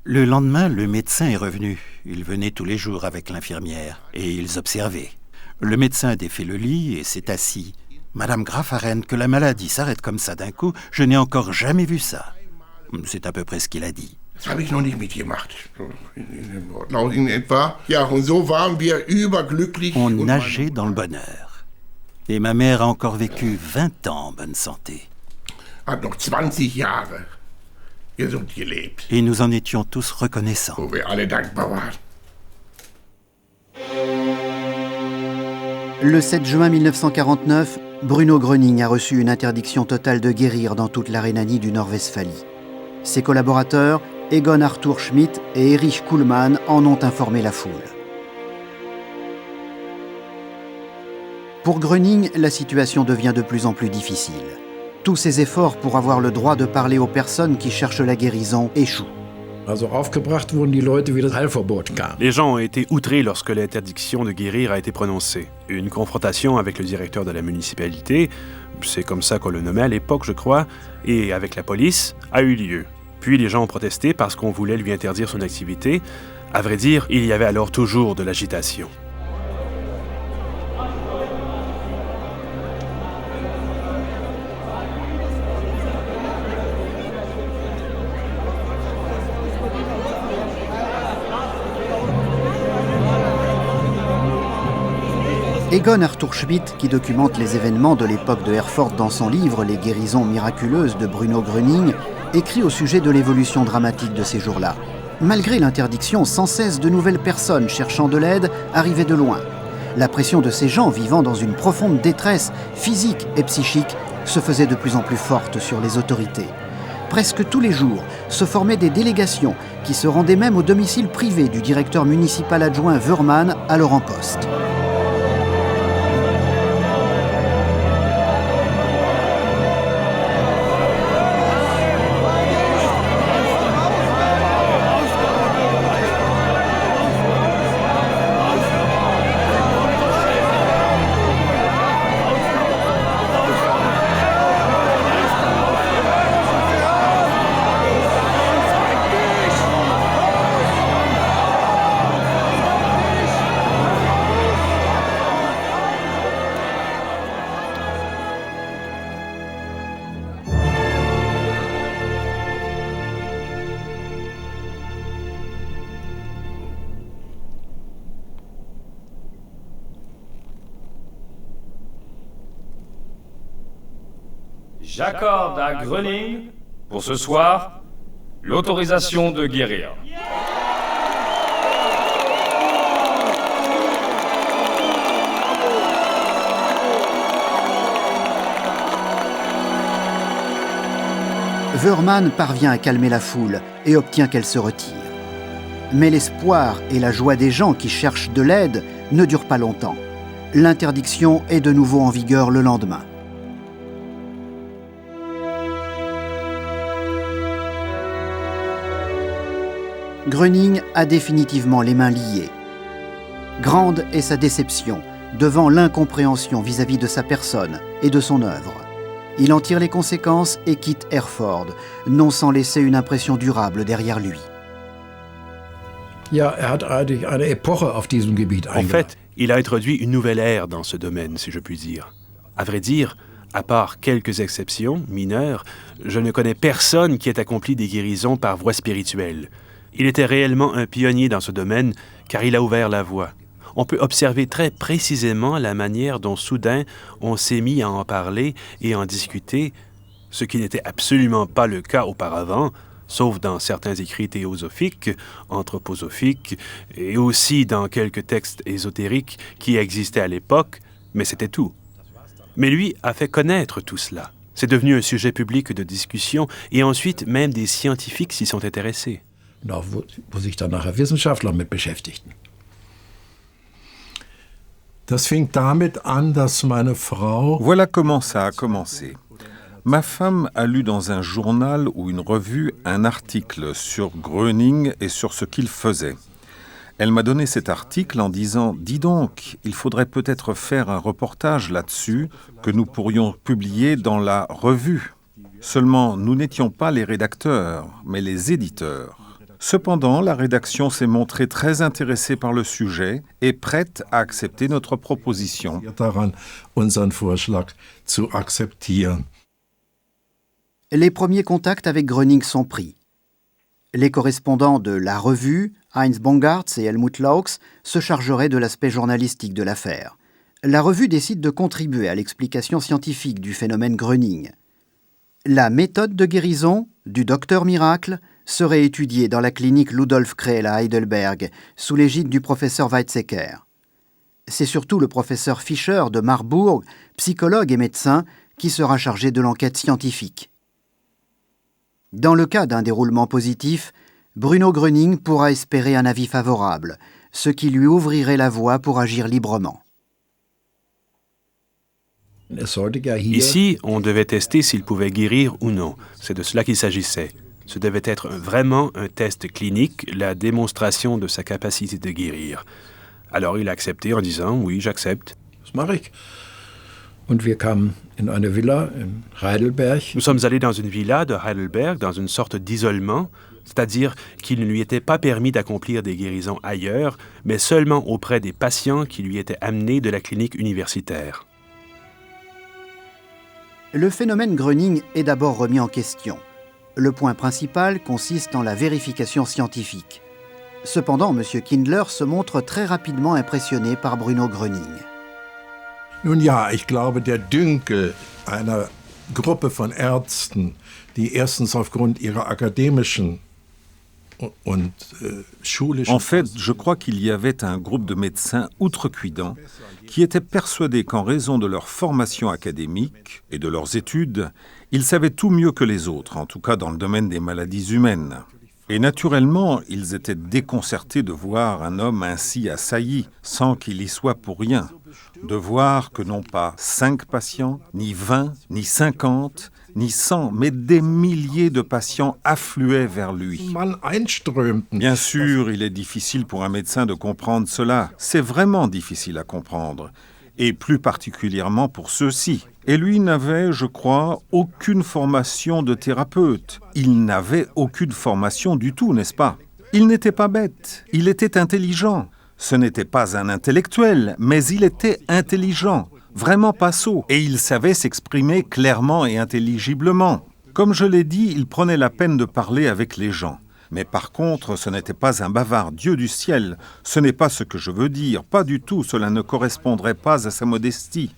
S2: Le lendemain, le médecin est revenu. Il venait tous les jours avec l'infirmière et ils observaient. Le médecin a défait le lit et s'est assis. « Madame Graffaren, que la maladie s'arrête comme ça d'un coup, je n'ai encore jamais vu ça. » C'est à peu près ce qu'il a dit.
S17: Das habe ich noch nicht mitgemacht. In etwa. Ja, und so waren wir überglücklich.
S2: On nageait dans le bonheur. Et ma mère a encore vécu 20 ans en bonne santé.
S17: Hat noch 20 Jahre gesund gelebt.
S2: Et nous en étions tous reconnaissants.
S17: Wo wir alle dankbar waren.
S6: Le 7 juin 1949, Bruno Gröning a reçu une interdiction totale de guérir dans toute la Rhénanie du Nord-Westphalie. Ses collaborateurs, Egon Arthur Schmidt et Erich Kuhlmann, en ont informé la foule. Pour Gröning, la situation devient de plus en plus difficile. Tous ses efforts pour avoir le droit de parler aux personnes qui cherchent la guérison échouent.
S1: Les gens ont été outrés lorsque l'interdiction de guérir a été prononcée. Une confrontation avec le directeur de la municipalité, c'est comme ça qu'on le nommait à l'époque, je crois, et avec la police, a eu lieu. Puis les gens ont protesté parce qu'on voulait lui interdire son activité. À vrai dire, il y avait alors toujours de l'agitation.
S6: Egon Arthur Schmidt, qui documente les événements de l'époque de Herford dans son livre « Les guérisons miraculeuses de Bruno Gröning », écrit au sujet de l'évolution dramatique de ces jours-là. Malgré l'interdiction, sans cesse de nouvelles personnes cherchant de l'aide arrivaient de loin. La pression de ces gens vivant dans une profonde détresse physique et psychique se faisait de plus en plus forte sur les autorités. Presque tous les jours se formaient des délégations qui se rendaient même au domicile privé du directeur municipal adjoint Wörmann, alors en poste.
S18: J'accorde à Gröning, pour ce soir, l'autorisation de guérir.
S6: Wörmann parvient à calmer la foule et obtient qu'elle se retire. Mais l'espoir et la joie des gens qui cherchent de l'aide ne durent pas longtemps. L'interdiction est de nouveau en vigueur le lendemain. Gröning a définitivement les mains liées. Grande est sa déception devant l'incompréhension vis-à-vis de sa personne et de son œuvre. Il en tire les conséquences et quitte Herford, non sans laisser une impression durable derrière lui.
S1: En fait, il a introduit une nouvelle ère dans ce domaine, si je puis dire. À vrai dire, à part quelques exceptions mineures, je ne connais personne qui ait accompli des guérisons par voie spirituelle. Il était réellement un pionnier dans ce domaine, car il a ouvert la voie. On peut observer très précisément la manière dont soudain on s'est mis à en parler et en discuter, ce qui n'était absolument pas le cas auparavant, sauf dans certains écrits théosophiques, anthroposophiques, et aussi dans quelques textes ésotériques qui existaient à l'époque, mais c'était tout. Mais lui a fait connaître tout cela. C'est devenu un sujet public de discussion, et ensuite même des scientifiques s'y sont intéressés.
S7: Wo sich dann nachher Wissenschaftler mit beschäftigten. Das fing damit an, dass meine Frau...
S12: Voilà comment ça a commencé. Ma femme a lu dans un journal ou une revue un article sur Gröning et sur ce qu'il faisait. Elle m'a donné cet article en disant « Dis donc, il faudrait peut-être faire un reportage là-dessus que nous pourrions publier dans la revue. » Seulement, nous n'étions pas les rédacteurs, mais les éditeurs. Cependant, la rédaction s'est montrée très intéressée par le sujet et prête à accepter notre proposition.
S6: Les premiers contacts avec Gröning sont pris. Les correspondants de la revue, Heinz Bongartz et Helmut Laux, se chargeraient de l'aspect journalistique de l'affaire. La revue décide de contribuer à l'explication scientifique du phénomène Gröning. La méthode de guérison du docteur miracle serait étudiée dans la clinique Ludolf Krehl à Heidelberg, sous l'égide du professeur Weizsäcker. C'est surtout le professeur Fischer de Marburg, psychologue et médecin, qui sera chargé de l'enquête scientifique. Dans le cas d'un déroulement positif, Bruno Gröning pourra espérer un avis favorable, ce qui lui ouvrirait la voie pour agir librement.
S1: Ici, on devait tester s'il pouvait guérir ou non. C'est de cela qu'il s'agissait. Ce devait être vraiment un test clinique, la démonstration de sa capacité de guérir. Alors il a accepté en disant « Oui, j'accepte ».
S7: Und wir kamen in eine Villa in Heidelberg.
S1: Nous sommes allés dans une villa de Heidelberg, dans une sorte d'isolement, c'est-à-dire qu'il ne lui était pas permis d'accomplir des guérisons ailleurs, mais seulement auprès des patients qui lui étaient amenés de la clinique universitaire.
S6: Le phénomène Gröning est d'abord remis en question. Le point principal consiste en la vérification scientifique. Cependant, M. Kindler se montre très rapidement impressionné par Bruno Gröning.
S7: Nun ja, ich glaube, der Dünkel einer Gruppe von Ärzten, die erstens aufgrund ihrer akademischen und schulischen...
S12: En fait, je crois qu'il y avait un groupe de médecins outrecuidants qui étaient persuadés qu'en raison de leur formation académique et de leurs études, ils savaient tout mieux que les autres, en tout cas dans le domaine des maladies humaines. Et naturellement, ils étaient déconcertés de voir un homme ainsi assailli, sans qu'il y soit pour rien. De voir que non pas 5 patients, ni 20, ni 50, ni 100, mais des milliers de patients affluaient vers lui. Bien sûr, il est difficile pour un médecin de comprendre cela. C'est vraiment difficile à comprendre. Et plus particulièrement pour ceux-ci. Et lui n'avait, je crois, aucune formation de thérapeute. Il n'avait aucune formation du tout, n'est-ce pas? Il n'était pas bête, il était intelligent. Ce n'était pas un intellectuel, mais il était intelligent, vraiment pas sot. Et il savait s'exprimer clairement et intelligiblement. Comme je l'ai dit, il prenait la peine de parler avec les gens. Mais par contre, ce n'était pas un bavard, Dieu du ciel. Ce n'est pas ce que je veux dire, pas du tout, cela ne correspondrait pas à sa modestie.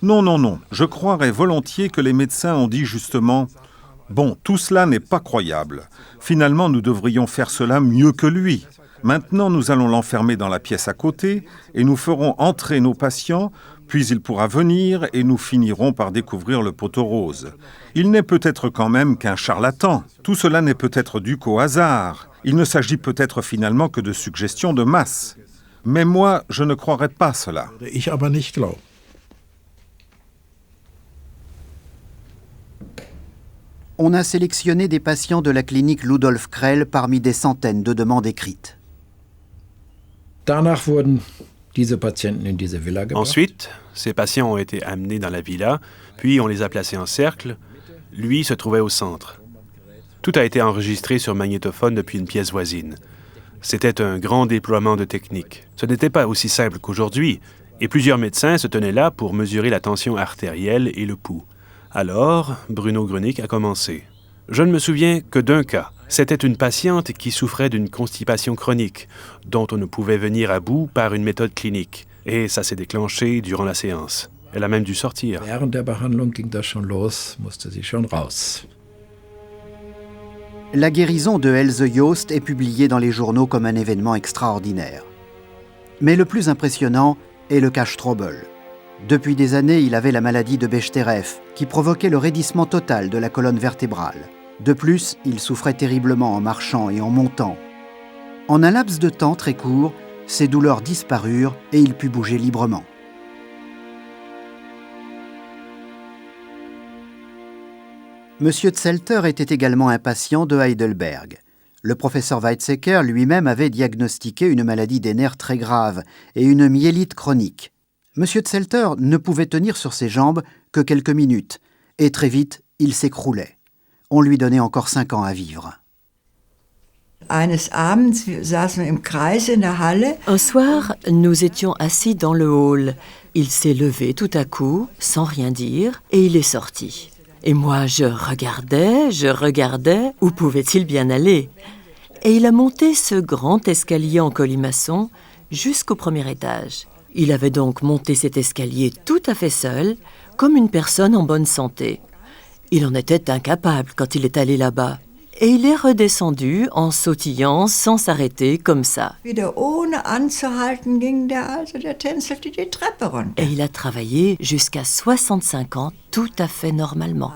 S12: Non, non, non, je croirais volontiers que les médecins ont dit justement « Bon, tout cela n'est pas croyable. Finalement, nous devrions faire cela mieux que lui. Maintenant, nous allons l'enfermer dans la pièce à côté et nous ferons entrer nos patients, puis il pourra venir et nous finirons par découvrir le poteau rose. Il n'est peut-être quand même qu'un charlatan. Tout cela n'est peut-être dû qu'au hasard. Il ne s'agit peut-être finalement que de suggestions de masse. Mais moi, je ne croirais pas cela.
S7: Ich aber nicht glauben.
S6: On a sélectionné des patients de la clinique Ludolf Krell parmi des centaines de demandes écrites.
S1: Ensuite, ces patients ont été amenés dans la villa, puis on les a placés en cercle. Lui se trouvait au centre. Tout a été enregistré sur magnétophone depuis une pièce voisine. C'était un grand déploiement de techniques. Ce n'était pas aussi simple qu'aujourd'hui, et plusieurs médecins se tenaient là pour mesurer la tension artérielle et le pouls. Alors, Bruno Gröning a commencé. Je ne me souviens que d'un cas. C'était une patiente qui souffrait d'une constipation chronique, dont on ne pouvait venir à bout par une méthode clinique. Et ça s'est déclenché durant la séance. Elle a même dû sortir.
S7: Während der Behandlung ging das schon los, musste sie schon raus.
S6: La guérison de Else Joost est publiée dans les journaux comme un événement extraordinaire. Mais le plus impressionnant est le cas Strobel. Depuis des années, il avait la maladie de Bechterew, qui provoquait le raidissement total de la colonne vertébrale. De plus, il souffrait terriblement en marchant et en montant. En un laps de temps très court, ses douleurs disparurent et il put bouger librement. Monsieur Zelter était également un patient de Heidelberg. Le professeur Weizsäcker lui-même avait diagnostiqué une maladie des nerfs très grave et une myélite chronique. Monsieur Zelter ne pouvait tenir sur ses jambes que quelques minutes, et très vite, il s'écroulait. On lui donnait encore 5 ans à vivre.
S10: Un soir, nous étions assis dans le hall. Il s'est levé tout à coup, sans rien dire, et il est sorti. Et moi, je regardais, où pouvait-il bien aller? Et il a monté ce grand escalier en colimaçon jusqu'au premier étage. Il avait donc monté cet escalier tout à fait seul, comme une personne en bonne santé. Il en était incapable quand il est allé là-bas. Et il est redescendu en sautillant sans s'arrêter comme ça. Et il a travaillé jusqu'à 65 ans tout à fait normalement.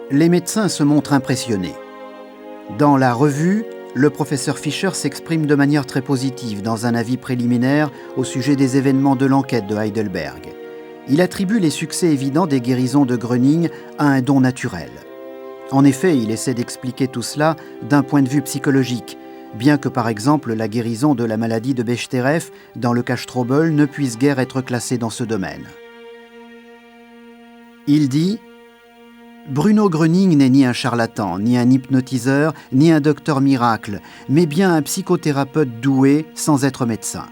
S6: Les médecins se montrent impressionnés. Dans la revue, le professeur Fischer s'exprime de manière très positive dans un avis préliminaire au sujet des événements de l'enquête de Heidelberg. Il attribue les succès évidents des guérisons de Gröning à un don naturel. En effet, il essaie d'expliquer tout cela d'un point de vue psychologique, bien que par exemple la guérison de la maladie de Bechterew dans le cas Strobel ne puisse guère être classée dans ce domaine. Il dit: Bruno Gröning n'est ni un charlatan, ni un hypnotiseur, ni un docteur miracle, mais bien un psychothérapeute doué sans être médecin.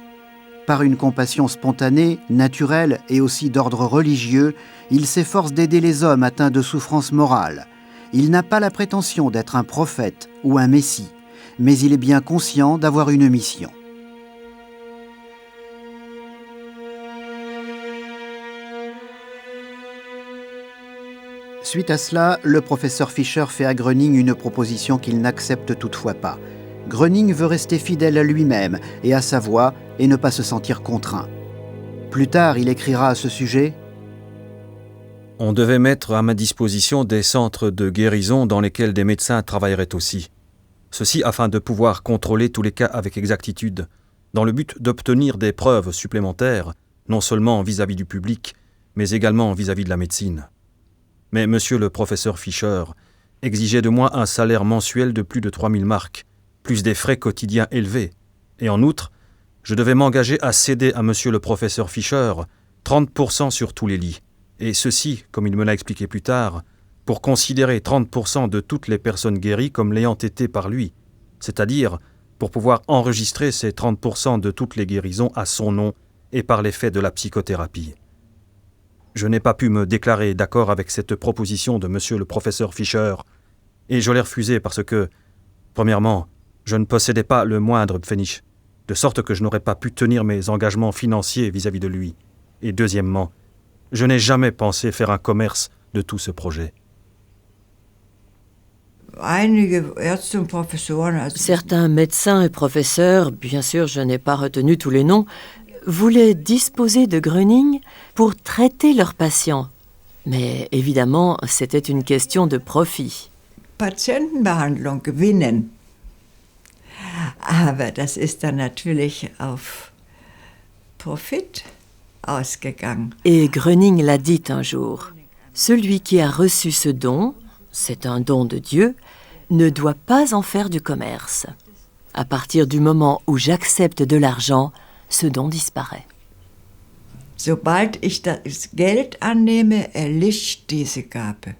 S6: Par une compassion spontanée, naturelle et aussi d'ordre religieux, il s'efforce d'aider les hommes atteints de souffrances morales. Il n'a pas la prétention d'être un prophète ou un messie, mais il est bien conscient d'avoir une mission. Suite à cela, le professeur Fischer fait à Gröning une proposition qu'il n'accepte toutefois pas. Gröning veut rester fidèle à lui-même et à sa voix et ne pas se sentir contraint. Plus tard, il écrira à ce sujet:
S19: On devait mettre à ma disposition des centres de guérison dans lesquels des médecins travailleraient aussi. Ceci afin de pouvoir contrôler tous les cas avec exactitude, dans le but d'obtenir des preuves supplémentaires, non seulement vis-à-vis du public, mais également vis-à-vis de la médecine. Mais monsieur le professeur Fischer exigeait de moi un salaire mensuel de plus de 3000 marks, plus des frais quotidiens élevés. Et en outre, je devais m'engager à céder à monsieur le professeur Fischer 30% sur tous les lits. Et ceci, comme il me l'a expliqué plus tard, pour considérer 30% de toutes les personnes guéries comme l'ayant été par lui, c'est-à-dire pour pouvoir enregistrer ces 30% de toutes les guérisons à son nom et par l'effet de la psychothérapie. Je n'ai pas pu me déclarer d'accord avec cette proposition de monsieur le professeur Fischer, et je l'ai refusée parce que, premièrement, je ne possédais pas le moindre pfennig, de sorte que je n'aurais pas pu tenir mes engagements financiers vis-à-vis de lui. Et deuxièmement, je n'ai jamais pensé faire un commerce de tout ce projet.
S10: Certains médecins et professeurs, bien sûr je n'ai pas retenu tous les noms, voulaient disposer de Gröning pour traiter leurs patients. Mais évidemment, c'était une question de profit.
S20: Patientenbehandlung gewinnen. Aber das ist dann natürlich auf Profit ausgegangen.
S10: Et Gröning l'a dit un jour. Celui qui a reçu ce don, c'est un don de Dieu, ne doit pas en faire du commerce. À partir du moment où j'accepte de l'argent, ce don disparaît.
S20: Sobald ich das Geld annehme, erlischt diese Gabe.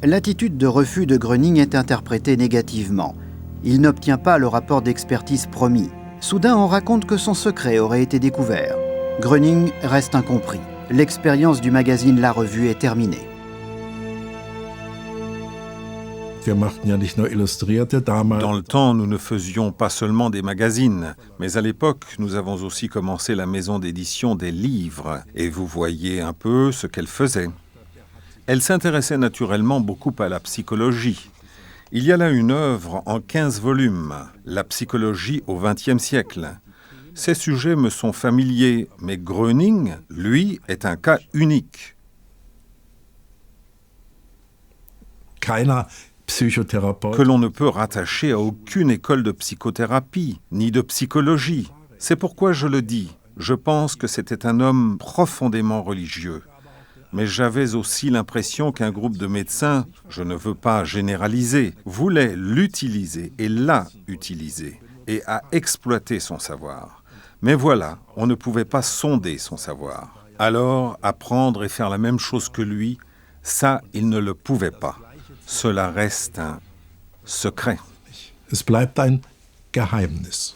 S6: L'attitude de refus de Gröning est interprétée négativement. Il n'obtient pas le rapport d'expertise promis. Soudain, on raconte que son secret aurait été découvert. Gröning reste incompris. L'expérience du magazine La Revue est terminée.
S12: Dans le temps, nous ne faisions pas seulement des magazines, mais à l'époque, nous avons aussi commencé la maison d'édition des livres, et vous voyez un peu ce qu'elle faisait. Elle s'intéressait naturellement beaucoup à la psychologie. Il y a là une œuvre en 15 volumes, La psychologie au XXe siècle. Ces sujets me sont familiers, mais Gröning, lui, est un cas unique. Que l'on ne peut rattacher à aucune école de psychothérapie, ni de psychologie. C'est pourquoi je le dis, je pense que c'était un homme profondément religieux. Mais j'avais aussi l'impression qu'un groupe de médecins, je ne veux pas généraliser, voulait l'utiliser et l'a utilisé, et a exploité son savoir. Mais voilà, on ne pouvait pas sonder son savoir. Alors, apprendre et faire la même chose que lui, ça, il ne le pouvait pas. Cela reste un secret.
S7: Es bleibt ein Geheimnis.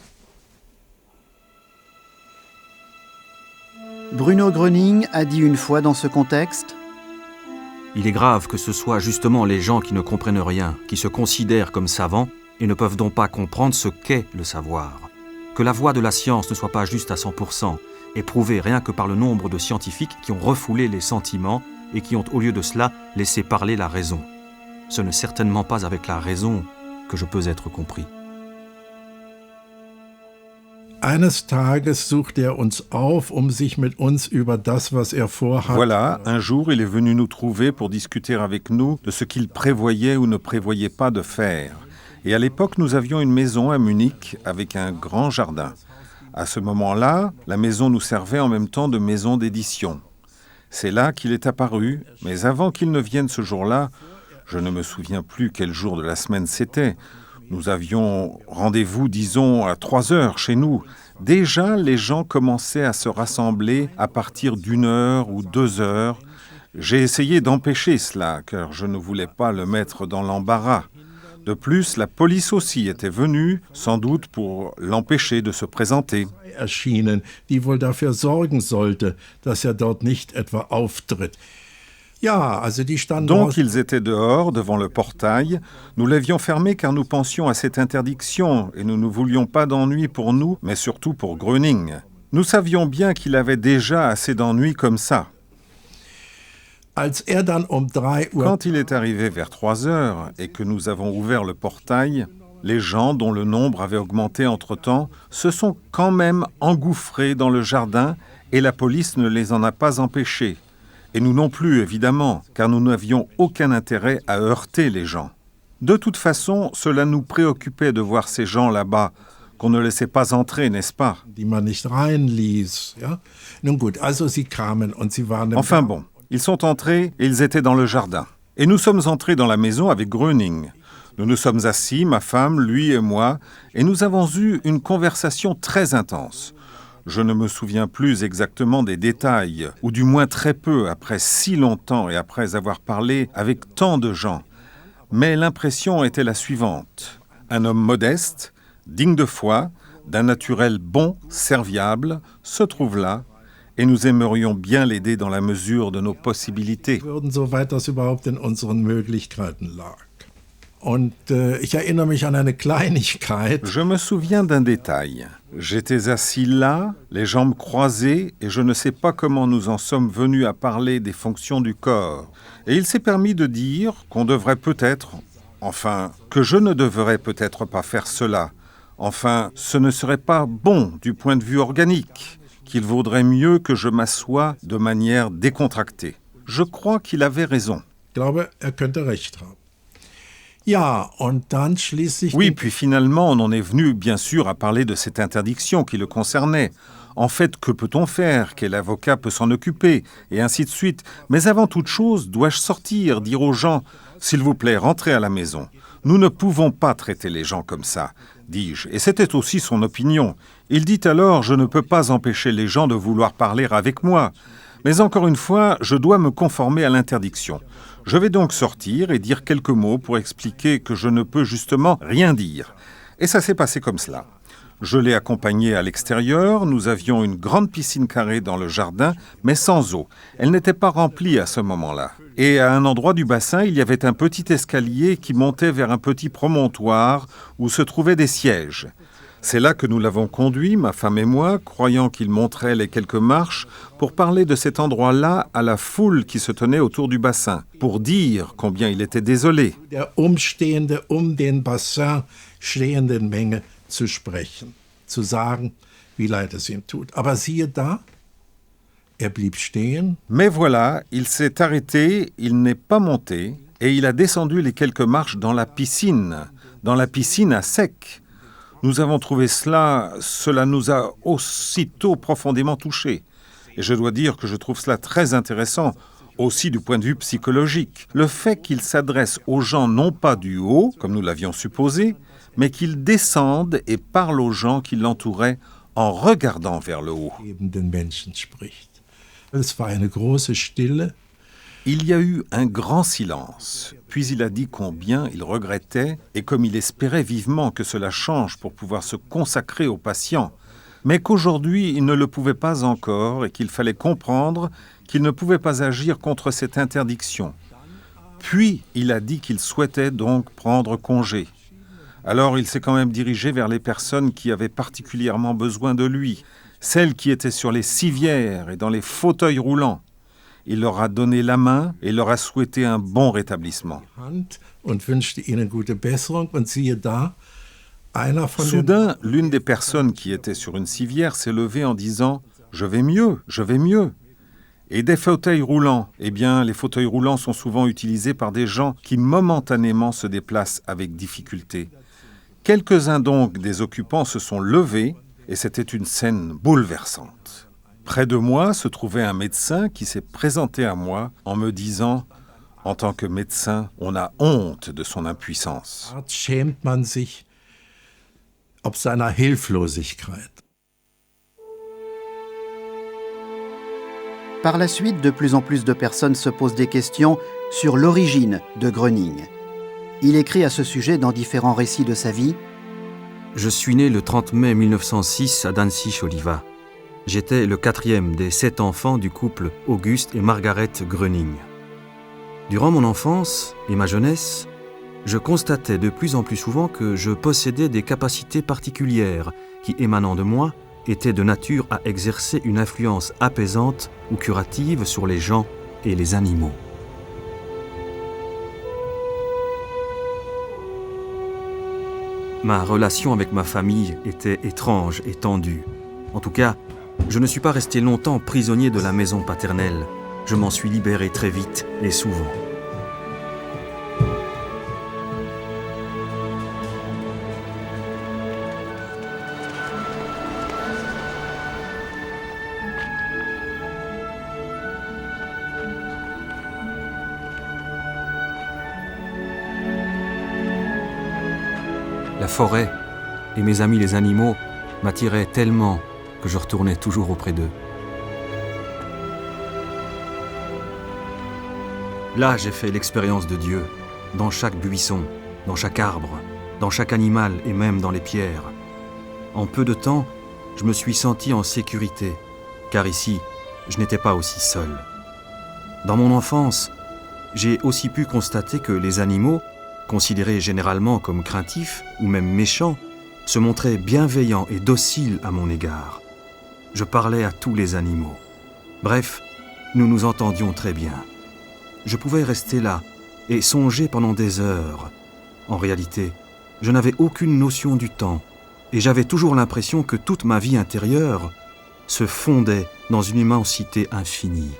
S6: Bruno Gröning a dit une fois dans ce contexte :
S19: Il est grave que ce soit justement les gens qui ne comprennent rien, qui se considèrent comme savants et ne peuvent donc pas comprendre ce qu'est le savoir. Que la voie de la science ne soit pas juste à 100%, est prouvée rien que par le nombre de scientifiques qui ont refoulé les sentiments et qui ont au lieu de cela laissé parler la raison. Ce n'est certainement pas avec la raison que je peux être compris.
S7: Eines Tages sucht uns auf, sich mit uns über das, was vorhat.
S12: Voilà, un jour, il est venu nous trouver pour discuter avec nous de ce qu'il prévoyait ou ne prévoyait pas de faire. Et à l'époque, nous avions une maison à Munich avec un grand jardin. À ce moment-là, la maison nous servait en même temps de maison d'édition. C'est là qu'il est apparu, mais avant qu'il ne vienne ce jour-là, je ne me souviens plus quel jour de la semaine c'était. Nous avions rendez-vous, disons, à 3 heures chez nous. Déjà, les gens commençaient à se rassembler à partir d'1 heure ou 2 heures. J'ai essayé d'empêcher cela, car je ne voulais pas le mettre dans l'embarras. De plus, la police aussi était venue, sans doute pour l'empêcher de se présenter.
S7: Erschienen, die wohl dafür sorgen sollte, dass dort nicht etwa auftritt.
S12: Donc ils étaient dehors, devant le portail. Nous l'avions fermé car nous pensions à cette interdiction et nous ne voulions pas d'ennui pour nous, mais surtout pour Gröning. Nous savions bien qu'il avait déjà assez d'ennuis comme ça. Quand il est arrivé vers 3 heures et que nous avons ouvert le portail, les gens, dont le nombre avait augmenté entre-temps, se sont quand même engouffrés dans le jardin et la police ne les en a pas empêchés. Et nous non plus, évidemment, car nous n'avions aucun intérêt à heurter les gens. De toute façon, cela nous préoccupait de voir ces gens là-bas, qu'on ne laissait pas entrer, n'est-ce pas? Enfin bon, ils sont entrés et ils étaient dans le jardin. Et nous sommes entrés dans la maison avec Gröning. Nous nous sommes assis, ma femme, lui et moi, et nous avons eu une conversation très intense. Je ne me souviens plus exactement des détails, ou du moins très peu après si longtemps et après avoir parlé avec tant de gens. Mais l'impression était la suivante. Un homme modeste, digne de foi, d'un naturel bon, serviable, se trouve là, et nous aimerions bien l'aider dans la mesure de nos possibilités. Je me souviens d'un détail. J'étais assis là, les jambes croisées, et je ne sais pas comment nous en sommes venus à parler des fonctions du corps. Et il s'est permis de dire qu'on devrait peut-être, enfin, que je ne devrais peut-être pas faire cela. Enfin, ce ne serait pas bon du point de vue organique, qu'il vaudrait mieux que je m'assoie de manière décontractée. Je crois qu'il avait raison. Oui, puis finalement, on en est venu, bien sûr, à parler de cette interdiction qui le concernait. En fait, que peut-on faire? Quel avocat peut s'en occuper? Et ainsi de suite. Mais avant toute chose, dois-je sortir, dire aux gens « S'il vous plaît, rentrez à la maison. Nous ne pouvons pas traiter les gens comme ça », dis-je. Et c'était aussi son opinion. Il dit alors « Je ne peux pas empêcher les gens de vouloir parler avec moi. Mais encore une fois, je dois me conformer à l'interdiction. Je vais donc sortir et dire quelques mots pour expliquer que je ne peux justement rien dire. » Et ça s'est passé comme cela. Je l'ai accompagné à l'extérieur, nous avions une grande piscine carrée dans le jardin, mais sans eau. Elle n'était pas remplie à ce moment-là. Et à un endroit du bassin, il y avait un petit escalier qui montait vers un petit promontoire où se trouvaient des sièges. C'est là que nous l'avons conduit, ma femme et moi, croyant qu'il montrait les quelques marches, pour parler de cet endroit-là à la foule qui se tenait autour du bassin, pour dire combien il était désolé.
S7: Der umstehende, den Bassin stehenden Menge zu sprechen, zu sagen, wie leid es ihm tut. Aber siehe da, blieb stehen.
S12: Mais voilà, il s'est arrêté, il n'est pas monté, et il a descendu les quelques marches dans la piscine à sec. Nous avons trouvé cela nous a aussitôt profondément touchés. Et je dois dire que je trouve cela très intéressant, aussi du point de vue psychologique. Le fait qu'il s'adresse aux gens non pas du haut, comme nous l'avions supposé, mais qu'il descende et parle aux gens qui l'entouraient en regardant vers le haut. Il y a eu un grand silence, puis il a dit combien il regrettait et comme il espérait vivement que cela change pour pouvoir se consacrer aux patients, mais qu'aujourd'hui il ne le pouvait pas encore et qu'il fallait comprendre qu'il ne pouvait pas agir contre cette interdiction. Puis il a dit qu'il souhaitait donc prendre congé. Alors il s'est quand même dirigé vers les personnes qui avaient particulièrement besoin de lui, celles qui étaient sur les civières et dans les fauteuils roulants. Il leur a donné la main et leur a souhaité un bon rétablissement. Soudain, l'une des personnes qui était sur une civière s'est levée en disant « Je vais mieux, je vais mieux ». Et des fauteuils roulants, eh bien, les fauteuils roulants sont souvent utilisés par des gens qui momentanément se déplacent avec difficulté. Quelques-uns donc des occupants se sont levés et c'était une scène bouleversante. Près de moi se trouvait un médecin qui s'est présenté à moi en me disant « En tant que médecin, on a honte de son impuissance. »
S7: Schämt man sich ob seiner Hilflosigkeit.
S6: Par la suite, de plus en plus de personnes se posent des questions sur l'origine de Gröning. Il écrit à ce sujet dans différents récits de sa vie.
S19: Je suis né le 30 mai 1906 à Danzig-Oliva. J'étais le 4e des 7 enfants du couple Auguste et Margaret Gröning. Durant mon enfance et ma jeunesse, je constatais de plus en plus souvent que je possédais des capacités particulières qui, émanant de moi, étaient de nature à exercer une influence apaisante ou curative sur les gens et les animaux. Ma relation avec ma famille était étrange et tendue. En tout cas, je ne suis pas resté longtemps prisonnier de la maison paternelle. Je m'en suis libéré très vite et souvent. La forêt et mes amis les animaux m'attiraient tellement que je retournais toujours auprès d'eux. Là, j'ai fait l'expérience de Dieu, dans chaque buisson, dans chaque arbre, dans chaque animal et même dans les pierres. En peu de temps, je me suis senti en sécurité, car ici, je n'étais pas aussi seul. Dans mon enfance, j'ai aussi pu constater que les animaux, considérés généralement comme craintifs ou même méchants, se montraient bienveillants et dociles à mon égard. Je parlais à tous les animaux. Bref, nous nous entendions très bien. Je pouvais rester là et songer pendant des heures. En réalité, je n'avais aucune notion du temps et j'avais toujours l'impression que toute ma vie intérieure se fondait dans une immensité infinie.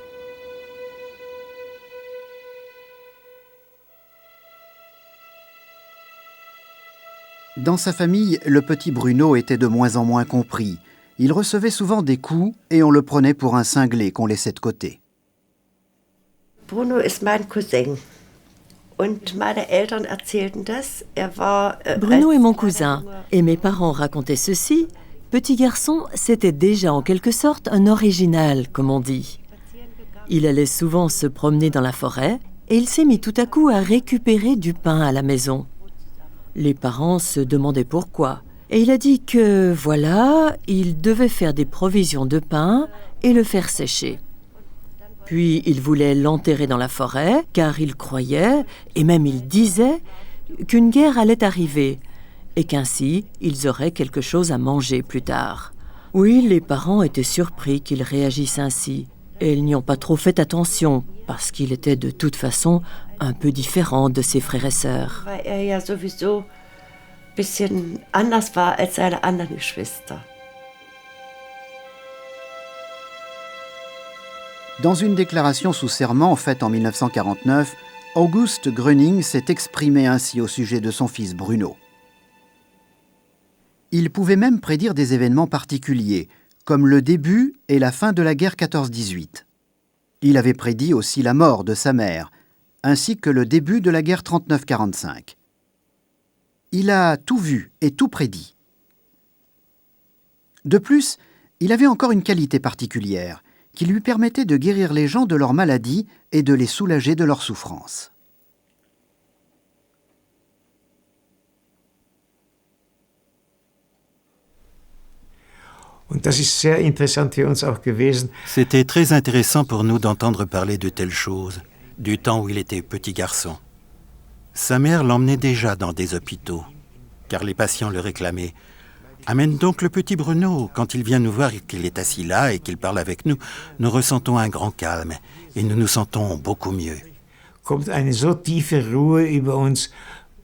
S6: Dans sa famille, le petit Bruno était de moins en moins compris. Il recevait souvent des coups et on le prenait pour un cinglé qu'on laissait de côté.
S21: Bruno ist mein Cousin. Und meine Eltern erzählten das.
S10: Bruno est mon cousin. Et mes parents racontaient ceci. Petit garçon, c'était déjà en quelque sorte un original, comme on dit. Il allait souvent se promener dans la forêt et il s'est mis tout à coup à récupérer du pain à la maison. Les parents se demandaient pourquoi. Et il a dit que, voilà, il devait faire des provisions de pain et le faire sécher. Puis il voulait l'enterrer dans la forêt, car il croyait, et même il disait, qu'une guerre allait arriver, et qu'ainsi ils auraient quelque chose à manger plus tard. Oui, les parents étaient surpris qu'il réagisse ainsi, et ils n'y ont pas trop fait attention, parce qu'il était de toute façon un peu différent de ses frères et sœurs.
S21: Bisschen anders war als seine anderen Geschwister.
S6: Dans une déclaration sous serment faite en 1949, August Gröning s'est exprimé ainsi au sujet de son fils Bruno. Il pouvait même prédire des événements particuliers, comme le début et la fin de la guerre 14-18. Il avait prédit aussi la mort de sa mère, ainsi que le début de la guerre 39-45. Il a tout vu et tout prédit. De plus, il avait encore une qualité particulière qui lui permettait de guérir les gens de leur maladie et de les soulager de leurs souffrances.
S2: C'était très intéressant pour nous d'entendre parler de telles choses, du temps où il était petit garçon. Sa mère l'emmenait déjà dans des hôpitaux, car les patients le réclamaient. « Amène donc le petit Bruno. Quand il vient nous voir et qu'il est assis là et qu'il parle avec nous, nous ressentons un grand calme et nous nous sentons beaucoup mieux. »
S8: Kommt eine so tiefe Ruhe über uns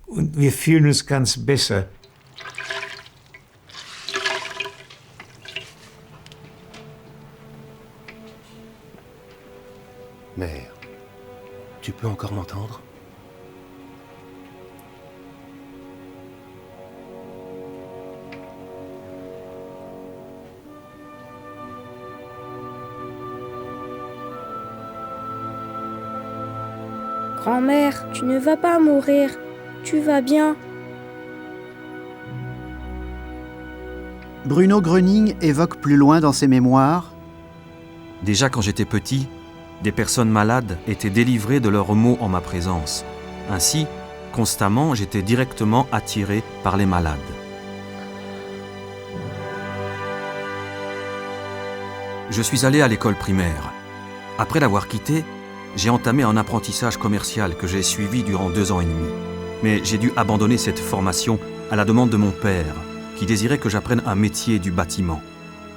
S8: und wir fühlen uns ganz besser.
S3: Mère, tu peux encore m'entendre ?
S22: Grand-mère, tu ne vas pas mourir. Tu vas bien.
S6: Bruno Gröning évoque plus loin dans ses mémoires.
S19: Déjà quand j'étais petit, des personnes malades étaient délivrées de leurs maux en ma présence. Ainsi, constamment, j'étais directement attiré par les malades. Je suis allé à l'école primaire. Après l'avoir quittée, j'ai entamé un apprentissage commercial que j'ai suivi durant 2 ans et demi. Mais j'ai dû abandonner cette formation à la demande de mon père, qui désirait que j'apprenne un métier du bâtiment.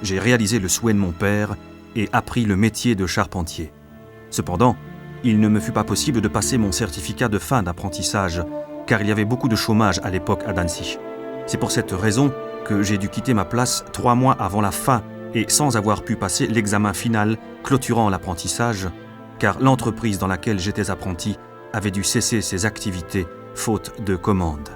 S19: J'ai réalisé le souhait de mon père et appris le métier de charpentier. Cependant, il ne me fut pas possible de passer mon certificat de fin d'apprentissage, car il y avait beaucoup de chômage à l'époque à Danzig. C'est pour cette raison que j'ai dû quitter ma place 3 mois avant la fin et sans avoir pu passer l'examen final clôturant l'apprentissage, car l'entreprise dans laquelle j'étais apprenti avait dû cesser ses activités faute de commandes.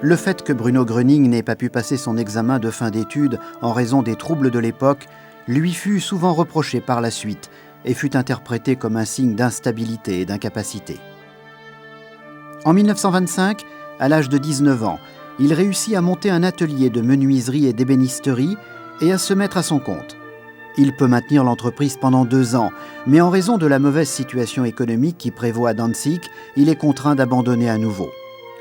S6: Le fait que Bruno Gröning n'ait pas pu passer son examen de fin d'études en raison des troubles de l'époque lui fut souvent reproché par la suite et fut interprété comme un signe d'instabilité et d'incapacité. En 1925, à l'âge de 19 ans, il réussit à monter un atelier de menuiserie et d'ébénisterie et à se mettre à son compte. Il peut maintenir l'entreprise pendant 2 ans, mais en raison de la mauvaise situation économique qui prévaut à Danzig, il est contraint d'abandonner à nouveau.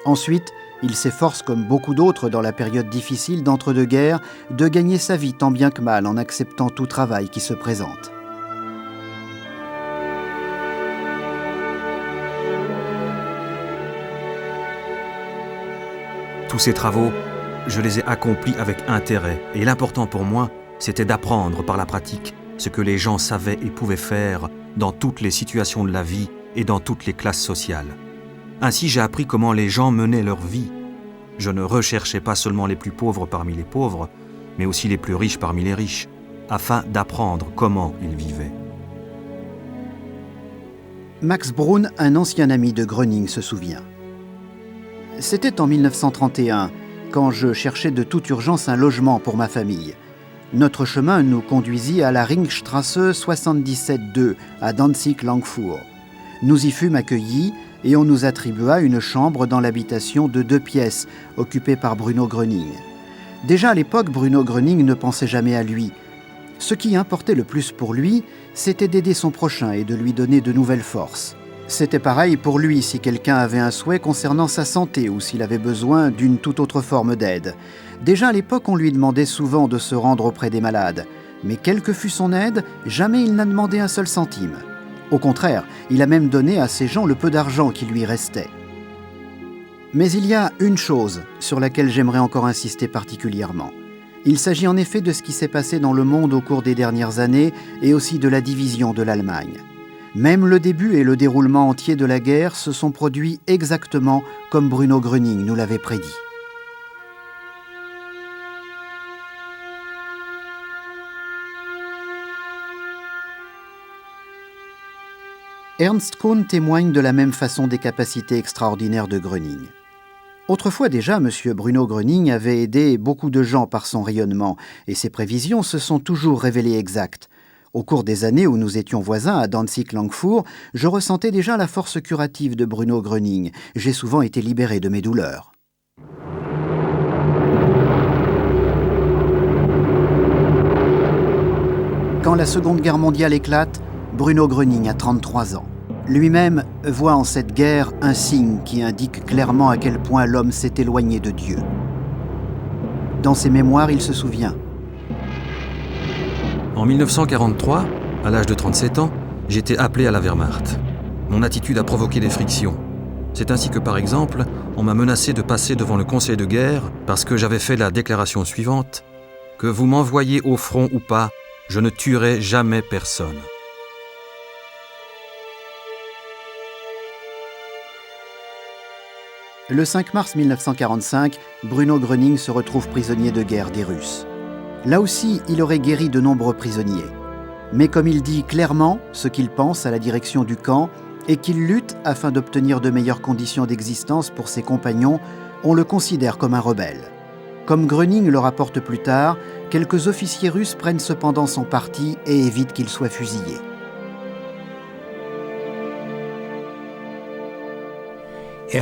S6: Ensuite, il s'efforce, comme beaucoup d'autres dans la période difficile d'entre-deux-guerres, de gagner sa vie tant bien que mal en acceptant tout travail qui se présente.
S19: Tous ces travaux, je les ai accomplis avec intérêt et l'important pour moi, c'était d'apprendre par la pratique ce que les gens savaient et pouvaient faire dans toutes les situations de la vie et dans toutes les classes sociales. Ainsi, j'ai appris comment les gens menaient leur vie. Je ne recherchais pas seulement les plus pauvres parmi les pauvres, mais aussi les plus riches parmi les riches, afin d'apprendre comment ils vivaient.
S6: Max Brun, un ancien ami de Gröning, se souvient. C'était en 1931, quand je cherchais de toute urgence un logement pour ma famille. Notre chemin nous conduisit à la Ringstrasse 77-2, à Danzig-Langfuhr. Nous y fûmes accueillis et on nous attribua une chambre dans l'habitation de 2 pièces, occupée par Bruno Gröning. Déjà à l'époque, Bruno Gröning ne pensait jamais à lui. Ce qui importait le plus pour lui, c'était d'aider son prochain et de lui donner de nouvelles forces. C'était pareil pour lui si quelqu'un avait un souhait concernant sa santé ou s'il avait besoin d'une toute autre forme d'aide. Déjà à l'époque, on lui demandait souvent de se rendre auprès des malades. Mais quelle que fût son aide, jamais il n'a demandé un seul centime. Au contraire, il a même donné à ces gens le peu d'argent qui lui restait. Mais il y a une chose sur laquelle j'aimerais encore insister particulièrement. Il s'agit en effet de ce qui s'est passé dans le monde au cours des dernières années et aussi de la division de l'Allemagne. Même le début et le déroulement entier de la guerre se sont produits exactement comme Bruno Gröning nous l'avait prédit. Ernst Kuhn témoigne de la même façon des capacités extraordinaires de Gröning. Autrefois déjà, M. Bruno Gröning avait aidé beaucoup de gens par son rayonnement et ses prévisions se sont toujours révélées exactes. Au cours des années où nous étions voisins à Danzig-Langfuhr, je ressentais déjà la force curative de Bruno Gröning. J'ai souvent été libéré de mes douleurs. Quand la Seconde Guerre mondiale éclate, Bruno Gröning a 33 ans. Lui-même voit en cette guerre un signe qui indique clairement à quel point l'homme s'est éloigné de Dieu. Dans ses mémoires, il se souvient.
S19: En 1943, à l'âge de 37 ans, j'étais appelé à la Wehrmacht. Mon attitude a provoqué des frictions. C'est ainsi que, par exemple, on m'a menacé de passer devant le Conseil de guerre parce que j'avais fait la déclaration suivante : que vous m'envoyiez au front ou pas, je ne tuerai jamais personne.
S6: Le 5 mars 1945, Bruno Gröning se retrouve prisonnier de guerre des Russes. Là aussi, il aurait guéri de nombreux prisonniers. Mais comme il dit clairement ce qu'il pense à la direction du camp et qu'il lutte afin d'obtenir de meilleures conditions d'existence pour ses compagnons, on le considère comme un rebelle. Comme Gröning le rapporte plus tard, quelques officiers russes prennent cependant son parti et évitent qu'il soit fusillé.
S2: Il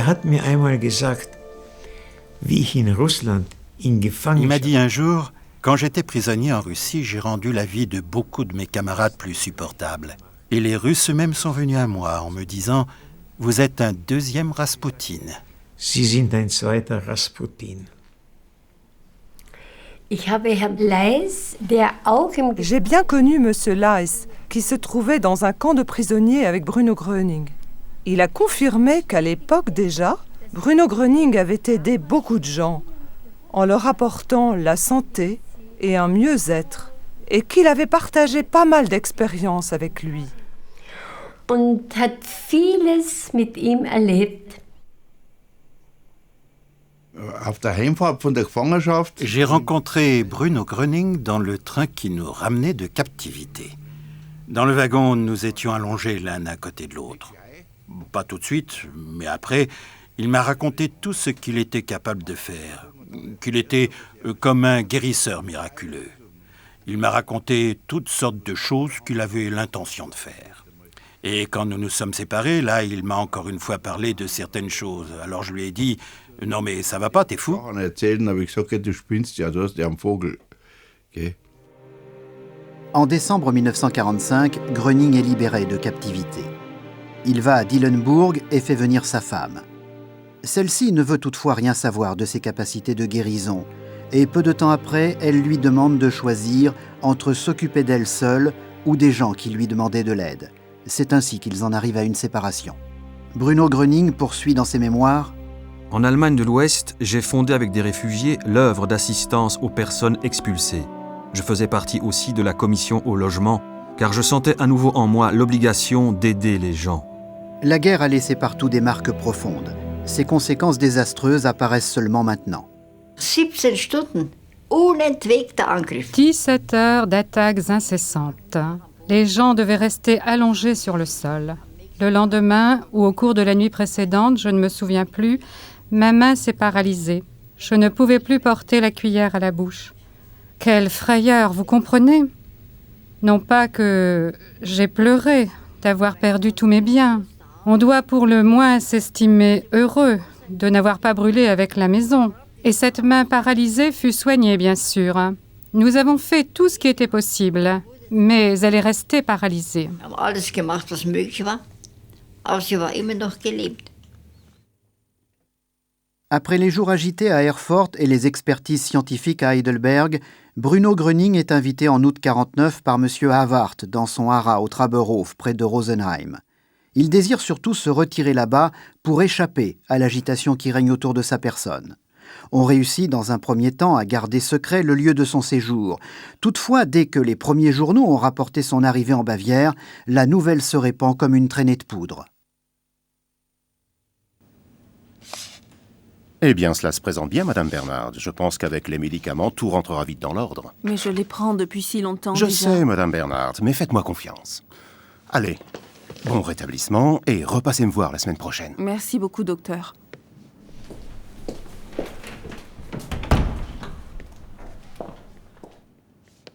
S2: m'a dit un jour: quand j'étais prisonnier en Russie, j'ai rendu la vie de beaucoup de mes camarades plus supportable. Et les Russes eux-mêmes sont venus à moi en me disant: vous êtes un deuxième Rasputin.
S4: Sie sind ein zweiter Rasputin.
S9: J'ai bien connu M. Leis, qui se trouvait dans un camp de prisonniers avec Bruno Gröning. Il a confirmé qu'à l'époque déjà, Bruno Gröning avait aidé beaucoup de gens en leur apportant la santé et un mieux-être, et qu'il avait partagé pas mal d'expériences avec lui.
S21: Und hat vieles mit ihm erlebt.
S2: J'ai rencontré Bruno Gröning dans le train qui nous ramenait de captivité. Dans le wagon, nous étions allongés l'un à côté de l'autre. Pas tout de suite, mais après, il m'a raconté tout ce qu'il était capable de faire, qu'il était comme un guérisseur miraculeux. Il m'a raconté toutes sortes de choses qu'il avait l'intention de faire. Et quand nous nous sommes séparés, là, il m'a encore une fois parlé de certaines choses. Alors je lui ai dit: non mais ça va pas, t'es fou.
S6: En décembre 1945, Gröning est libéré de captivité. Il va à Dillenburg et fait venir sa femme. Celle-ci ne veut toutefois rien savoir de ses capacités de guérison, et peu de temps après, elle lui demande de choisir entre s'occuper d'elle seule ou des gens qui lui demandaient de l'aide. C'est ainsi qu'ils en arrivent à une séparation. Bruno Gröning poursuit dans ses mémoires:
S19: En Allemagne de l'Ouest, j'ai fondé avec des réfugiés l'œuvre d'assistance aux personnes expulsées. Je faisais partie aussi de la commission au logement, car je sentais à nouveau en moi l'obligation d'aider les gens.
S6: La guerre a laissé partout des marques profondes. Ses conséquences désastreuses apparaissent seulement maintenant.
S23: 17 heures d'attaques incessantes. Les gens devaient rester allongés sur le sol. Le lendemain, ou au cours de la nuit précédente, je ne me souviens plus, Ma main s'est paralysée. Je ne pouvais plus porter la cuillère à la bouche. Quelle frayeur, vous comprenez? Non pas que j'ai pleuré d'avoir perdu tous mes biens. On doit pour le moins s'estimer heureux de n'avoir pas brûlé avec la maison. Et cette main paralysée fut soignée, bien sûr. Nous avons fait tout ce qui était possible, mais elle est restée paralysée.
S5: Alles gemacht, was möglich war, aber sie war immer noch gelähmt.
S6: Après les jours agités à Erfurt et les expertises scientifiques à Heidelberg, Bruno Gröning est invité en août 1949 par M. Havart dans son haras au Traberhof, près de Rosenheim. Il désire surtout se retirer là-bas pour échapper à l'agitation qui règne autour de sa personne. On réussit dans un premier temps à garder secret le lieu de son séjour. Toutefois, dès que les premiers journaux ont rapporté son arrivée en Bavière, la nouvelle se répand comme une traînée de poudre.
S3: Eh bien, cela se présente bien, Madame Bernard. Je pense qu'avec les médicaments, tout rentrera vite dans l'ordre.
S11: Mais je les prends depuis si longtemps
S3: Je
S11: déjà.
S3: sais, Madame Bernard, mais faites-moi confiance. Allez, bon rétablissement et repassez me voir la semaine prochaine.
S11: Merci beaucoup, docteur.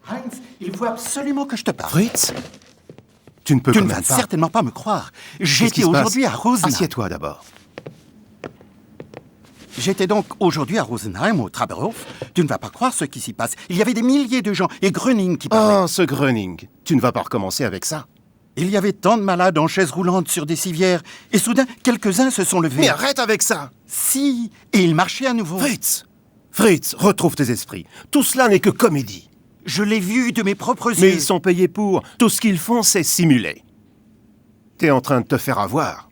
S2: Heinz, il faut absolument que je te parle.
S3: Fritz, tu ne peux
S2: Tu
S3: quand
S2: ne
S3: même
S2: vas
S3: pas.
S2: certainement pas me croire.
S3: Qu'est-ce qui
S2: J'étais
S3: se passe
S2: aujourd'hui à Rosenheim.
S3: Assieds-toi d'abord.
S2: J'étais donc aujourd'hui à Rosenheim, au Traberhof. Tu ne vas pas croire ce qui s'y passe. Il y avait des milliers de gens et Gröning qui parlait.
S3: Oh, ce Gröning. Tu ne vas pas recommencer avec ça.
S2: Il y avait tant de malades en chaises roulantes sur des civières. Et soudain, quelques-uns se sont levés.
S3: Mais arrête avec ça.
S2: Si, et ils marchaient à nouveau.
S3: Fritz, Fritz, retrouve tes esprits. Tout cela n'est que comédie.
S2: Je l'ai vu de mes propres yeux.
S3: Mais ils sont payés pour. Tout ce qu'ils font, c'est simuler. T'es en train de te faire avoir.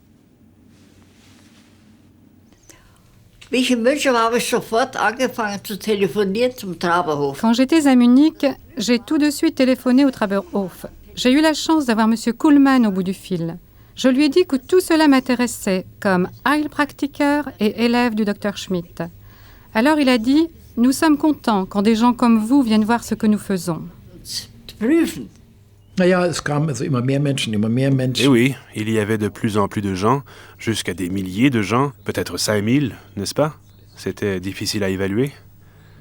S5: Wie ich in München war, habe ich sofort angefangen zu telefonieren zum Traberhof.
S23: Quand j'étais à Munich, j'ai tout de suite téléphoné au Traberhof. J'ai eu la chance d'avoir M. Kuhlmann au bout du fil. Je lui ai dit que tout cela m'intéressait, comme Heilpraktiker et élève du Dr Schmidt. Alors il a dit « Nous sommes contents quand des gens comme vous viennent voir ce que nous faisons. »
S14: Naja, es kamen also immer mehr Menschen.
S1: Et oui, il y avait de plus en plus de gens, jusqu'à des milliers de gens, peut-être 5000, n'est-ce pas? C'était difficile à évaluer.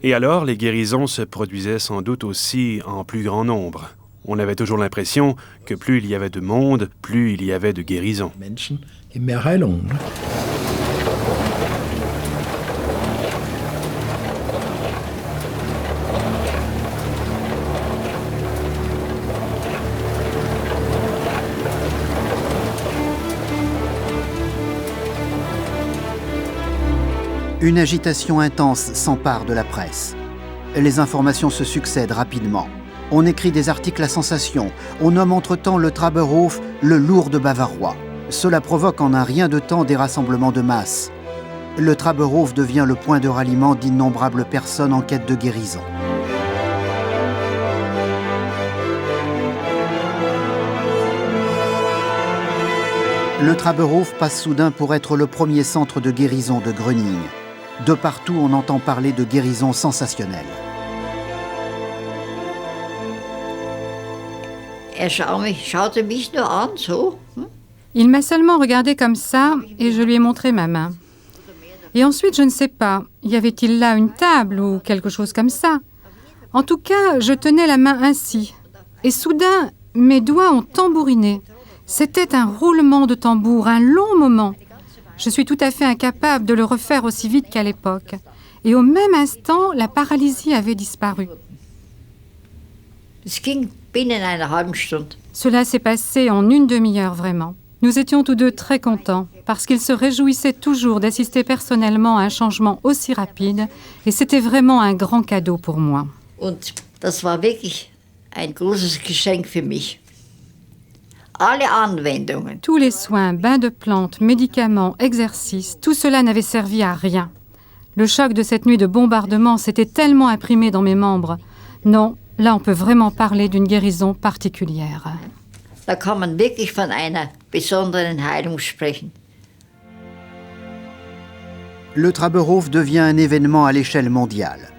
S1: Et alors, les guérisons se produisaient sans doute aussi en plus grand nombre. On avait toujours l'impression que plus il y avait de monde, plus il y avait de guérisons.
S14: Menschen, je mehr Heilung. Ne?
S6: Une agitation intense s'empare de la presse. Les informations se succèdent rapidement. On écrit des articles à sensation. On nomme entre-temps le Traberhof le lourd bavarois. Cela provoque en un rien de temps des rassemblements de masse. Le Traberhof devient le point de ralliement d'innombrables personnes en quête de guérison. Le Traberhof passe soudain pour être le premier centre de guérison de Gröning. De partout, on entend parler de guérison sensationnelle.
S5: Schaute mich nur an, so.
S23: Il m'a seulement regardé comme ça et je lui ai montré ma main. Et ensuite, je ne sais pas, y avait-il là une table ou quelque chose comme ça? En tout cas, je tenais la main ainsi. Et soudain, mes doigts ont tambouriné. C'était un roulement de tambour, un long moment. Je suis tout à fait incapable de le refaire aussi vite qu'à l'époque. Et au même instant, la paralysie avait disparu. Cela s'est passé en une demi-heure vraiment. Nous étions tous deux très contents parce qu'il se réjouissait toujours d'assister personnellement à un changement aussi rapide et c'était vraiment un grand cadeau pour moi.
S5: Und das war wirklich ein großes Geschenk für mich. Alle Anwendungen.
S23: Tous les soins, bains de plantes, médicaments, exercices, tout cela n'avait servi à rien. Le choc de cette nuit de bombardement s'était tellement imprimé dans mes membres. Non, là on peut vraiment parler d'une guérison particulière.
S5: Da kann man wirklich von einer besonderen Heilung sprechen.
S6: Le Traberhof devient un événement à l'échelle mondiale.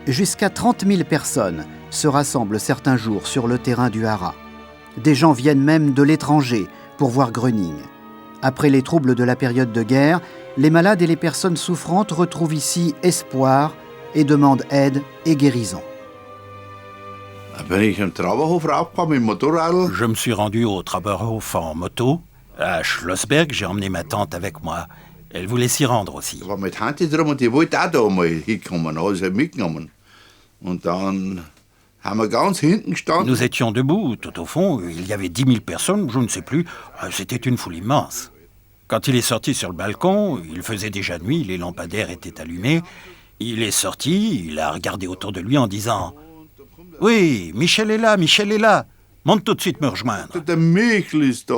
S6: Jusqu'à 30 000 personnes se rassemblent certains jours sur le terrain du haras. Des gens viennent même de l'étranger pour voir Gröning. Après les troubles de la période de guerre, les malades et les personnes souffrantes retrouvent ici espoir et demandent aide et guérison.
S2: Je me suis rendu au Traberhof en moto. À Schlossberg, j'ai emmené ma tante avec moi. Elle voulait s'y rendre aussi. Nous étions debout, tout au fond. Il y avait 10 000 personnes, je ne sais plus. C'était une foule immense. Quand il est sorti sur le balcon, il faisait déjà nuit, les lampadaires étaient allumés. Il est sorti, il a regardé autour de lui en disant « Oui, Michel est là, Michel est là. Monte tout de suite me rejoindre. »
S13: Der Michel ist da.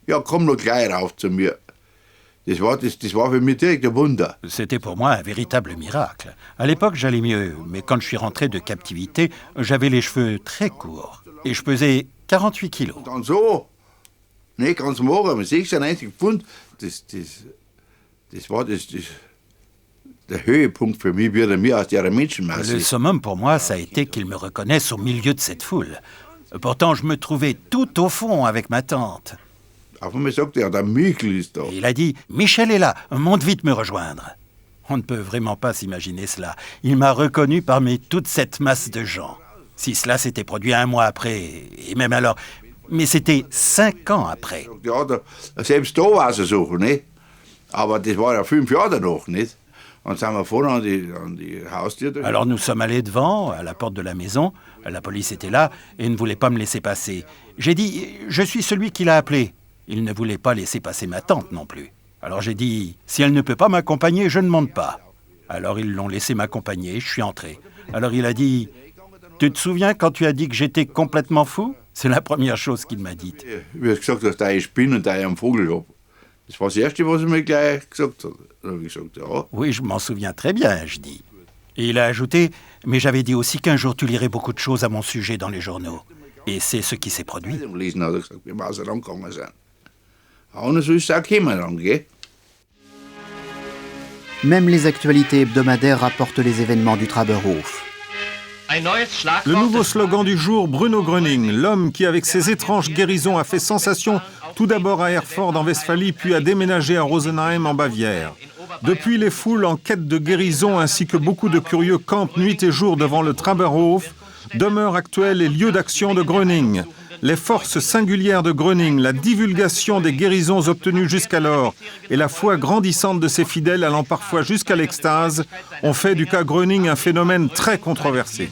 S13: Ja, komm noch gleich rauf zu mir. Das war für mich direkt ein Wunder.
S2: C'était pour moi un véritable miracle. À l'époque, j'allais mieux, mais quand je suis rentré de captivité, j'avais les cheveux très courts et je pesais 48 kilos.
S13: Dann so, nicht ganz morgen, aber 96 Pfund, das war der Höhepunkt für mich, wie mir aus der Menschenmasse.
S2: Le summum pour moi, ça a été qu'ils me reconnaissent au milieu de cette foule. Pourtant, je me trouvais tout au fond avec ma tante. Il a dit « Michel est là, monte vite me rejoindre ». On ne peut vraiment pas s'imaginer cela. Il m'a reconnu parmi toute cette masse de gens. Si cela s'était produit 1 mois après, et même alors... Mais c'était 5 ans après.
S13: Selbst da war es so, nicht? Aber das war ja 5 Jahre danach, nicht? Und sind wir vorne an die Haustür.
S2: Alors nous sommes allés devant, à la porte de la maison. La police était là et ne voulait pas me laisser passer. J'ai dit « Je suis celui qui l'a appelé ». Il ne voulait pas laisser passer ma tante non plus. Alors j'ai dit « Si elle ne peut pas m'accompagner, je ne monte pas ». Alors ils l'ont laissé m'accompagner, je suis entré. Alors il a dit « Tu te souviens quand tu as dit que j'étais complètement fou ?» C'est la première chose qu'il m'a dite.
S13: Wie er gesagt hat, da ich Spinne und da ich einen Vogel habe. Das war das Erste, was er mir gleich gesagt hat. Dann habe ich gesagt, ja.
S2: Oui, je m'en souviens très bien, je dis. Et il a ajouté « Mais j'avais dit aussi qu'un jour tu lirais beaucoup de choses à mon sujet dans les journaux. » Et c'est ce qui s'est produit.
S6: Même les actualités hebdomadaires rapportent les événements du Traberhof.
S12: Le nouveau slogan du jour, Bruno Gröning, l'homme qui, avec ses étranges guérisons, a fait sensation tout d'abord à Erfurt en Westphalie, puis a déménagé à Rosenheim en Bavière. Depuis, les foules en quête de guérison ainsi que beaucoup de curieux campent nuit et jour devant le Traberhof, demeure actuelle et lieu d'action de Gröning. Les forces singulières de Gröning, la divulgation des guérisons obtenues jusqu'alors et la foi grandissante de ses fidèles allant parfois jusqu'à l'extase ont fait du cas Gröning un phénomène très controversé.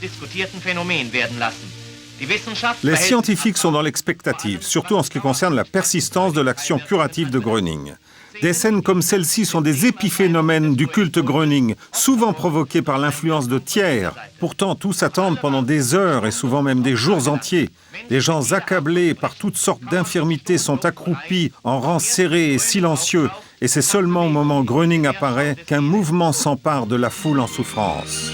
S12: Les scientifiques sont dans l'expectative, surtout en ce qui concerne la persistance de l'action curative de Gröning. Des scènes comme celle-ci sont des épiphénomènes du culte Gröning, souvent provoqués par l'influence de tiers. Pourtant, tous attendent pendant des heures et souvent même des jours entiers. Des gens accablés par toutes sortes d'infirmités sont accroupis en rangs serrés et silencieux. Et c'est seulement au moment où Gröning apparaît qu'un mouvement s'empare de la foule en souffrance.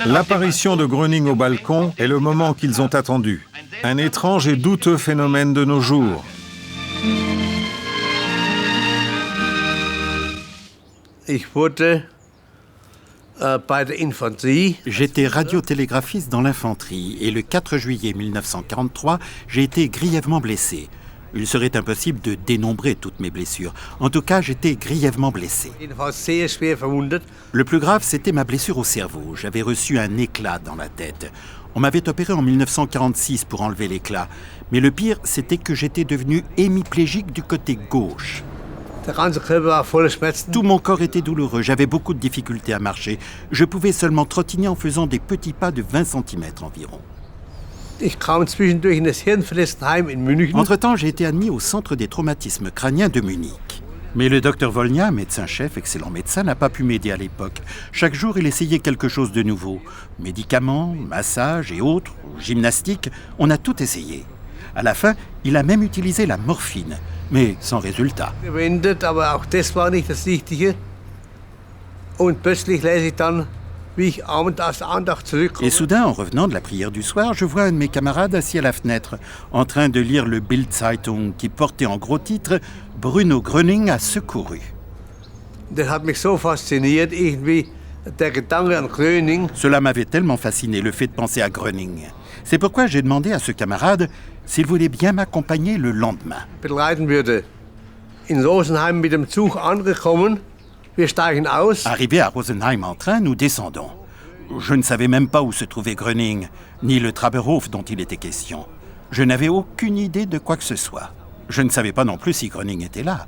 S12: L'apparition de Gröning au balcon est le moment qu'ils ont attendu. Un étrange et douteux phénomène de nos jours.
S2: J'étais radiotélégraphiste dans l'infanterie et le 4 juillet 1943, j'ai été grièvement blessé. Il serait impossible de dénombrer toutes mes blessures. En tout cas, j'étais grièvement blessé. Le plus grave, c'était ma blessure au cerveau. J'avais reçu un éclat dans la tête. On m'avait opéré en 1946 pour enlever l'éclat. Mais le pire, c'était que j'étais devenu hémiplégique du côté gauche. Tout mon corps était douloureux, j'avais beaucoup de difficultés à marcher. Je pouvais seulement trottiner en faisant des petits pas de 20 cm environ. Entre-temps, j'ai été admis au centre des traumatismes crâniens de Munich. Mais le docteur Volnia, médecin-chef, excellent médecin, n'a pas pu m'aider à l'époque. Chaque jour, il essayait quelque chose de nouveau. Médicaments, massages et autres, gymnastique, on a tout essayé. À la fin, il a même utilisé la morphine, mais sans résultat. Et soudain, en revenant de la prière du soir, je vois un de mes camarades assis à la fenêtre, en train de lire le Bild-Zeitung qui portait en gros titre « Bruno Gröning a secouru ». Cela m'avait tellement fasciné, le fait de penser à Gröning. C'est pourquoi j'ai demandé à ce camarade s'il voulait bien m'accompagner le lendemain. Arrivé à Rosenheim en train, nous descendons. Je ne savais même pas où se trouvait Gröning, ni le Traberhof dont il était question. Je n'avais aucune idée de quoi que ce soit. Je ne savais pas non plus si Gröning était là.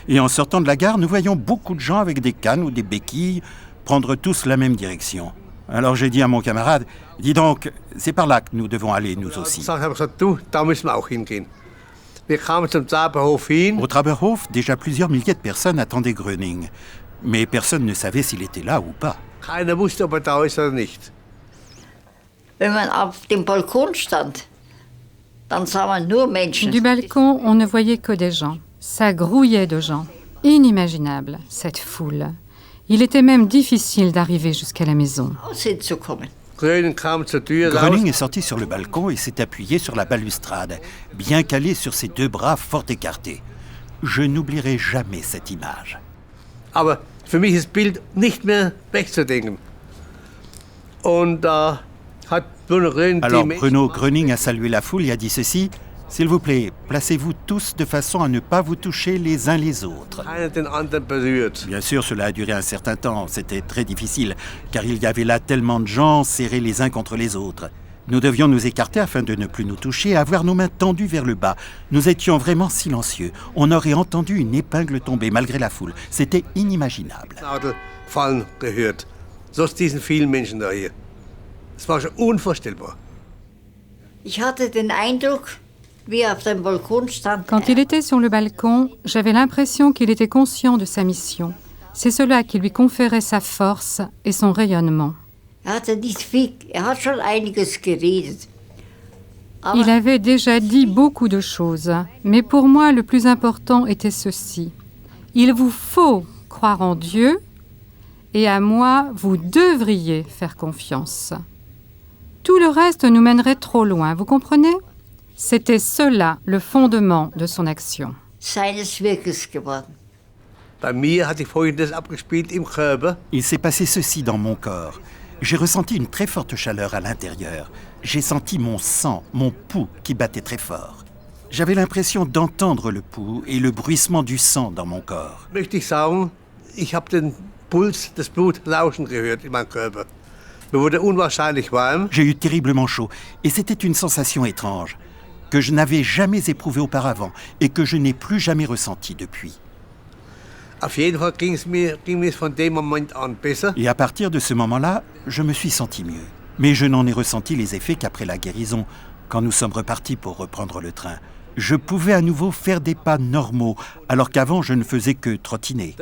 S2: Et en sortant de la gare, nous voyions beaucoup de gens avec des cannes ou des béquilles prendre tous la même direction. Alors j'ai dit à mon camarade, « Dis donc, c'est par là que nous devons aller, nous aussi. » Au Traberhof, déjà plusieurs milliers de personnes attendaient Gröning. Mais personne ne savait s'il était là ou pas.
S23: Du balcon, on ne voyait que des gens. Ça grouillait de gens. Inimaginable, cette foule. Il était même difficile d'arriver jusqu'à la maison.
S2: Gröning est sorti sur le balcon et s'est appuyé sur la balustrade, bien calé sur ses deux bras fort écartés. Je n'oublierai jamais cette image.
S15: Aber für mich ist das Bild nicht mehr wegzudenken. Und hat Bruno Gröning
S2: Alors Bruno Gröning a salué la foule et a dit ceci: « S'il vous plaît, placez-vous tous de façon à ne pas vous toucher les uns les autres. » Bien sûr, cela a duré un certain temps. C'était très difficile, car il y avait là tellement de gens serrés les uns contre les autres. Nous devions nous écarter afin de ne plus nous toucher et avoir nos mains tendues vers le bas. Nous étions vraiment silencieux. On aurait entendu une épingle tomber malgré la foule. C'était inimaginable.
S23: Quand il était sur le balcon, j'avais l'impression qu'il était conscient de sa mission. C'est cela qui lui conférait sa force et son rayonnement. Il avait déjà dit beaucoup de choses, mais pour moi, le plus important était ceci. Il vous faut croire en Dieu, et à moi, vous devriez faire confiance. Tout le reste nous mènerait trop loin, vous comprenez? C'était cela le fondement de son action.
S2: Il s'est passé ceci dans mon corps. J'ai ressenti une très forte chaleur à l'intérieur. J'ai senti mon sang, mon pouls qui battait très fort. J'avais l'impression d'entendre le pouls et le bruissement du sang dans mon corps. J'ai eu terriblement chaud et c'était une sensation étrange que je n'avais jamais éprouvée auparavant et que je n'ai plus jamais ressentie depuis. Et à partir de ce moment-là, je me suis senti mieux. Mais je n'en ai ressenti les effets qu'après la guérison, quand nous sommes repartis pour reprendre le train. Je pouvais à nouveau faire des pas normaux, alors qu'avant je ne faisais que trottiner.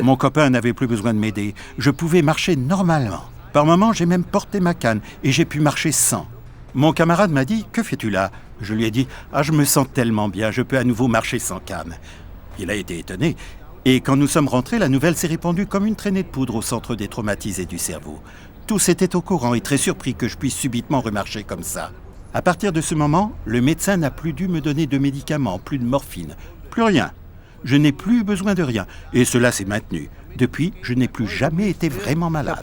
S2: Mon copain n'avait plus besoin de m'aider. Je pouvais marcher normalement. Par moments, j'ai même porté ma canne et j'ai pu marcher sans. Mon camarade m'a dit « Que fais-tu là ?» Je lui ai dit « Ah, je me sens tellement bien, je peux à nouveau marcher sans canne. » Il a été étonné. Et quand nous sommes rentrés, la nouvelle s'est répandue comme une traînée de poudre au centre des traumatisés du cerveau. Tous étaient au courant et très surpris que je puisse subitement remarcher comme ça. À partir de ce moment, le médecin n'a plus dû me donner de médicaments, plus de morphine, plus rien. Je n'ai plus besoin de rien. Et cela s'est maintenu. Depuis, je n'ai plus jamais été vraiment malade.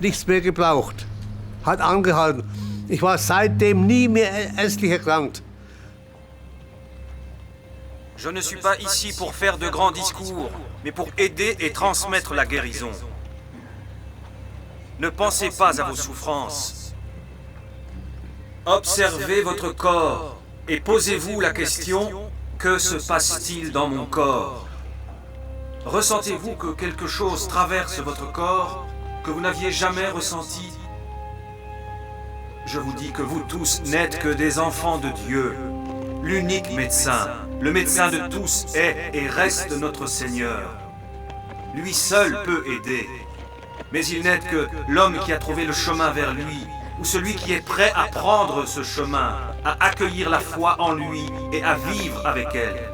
S16: Je ne suis pas ici pour faire de grands discours, mais pour aider et transmettre la guérison. Ne pensez pas à vos souffrances. Observez votre corps et posez-vous la question, que se passe-t-il dans mon corps? Ressentez-vous que quelque chose traverse votre corps que vous n'aviez jamais ressenti? Je vous dis que vous tous n'êtes que des enfants de Dieu. L'unique médecin, le médecin de tous est et reste notre Seigneur. Lui seul peut aider. Mais il n'est que l'homme qui a trouvé le chemin vers lui, ou celui qui est prêt à prendre ce chemin, à accueillir la foi en lui et à vivre avec elle.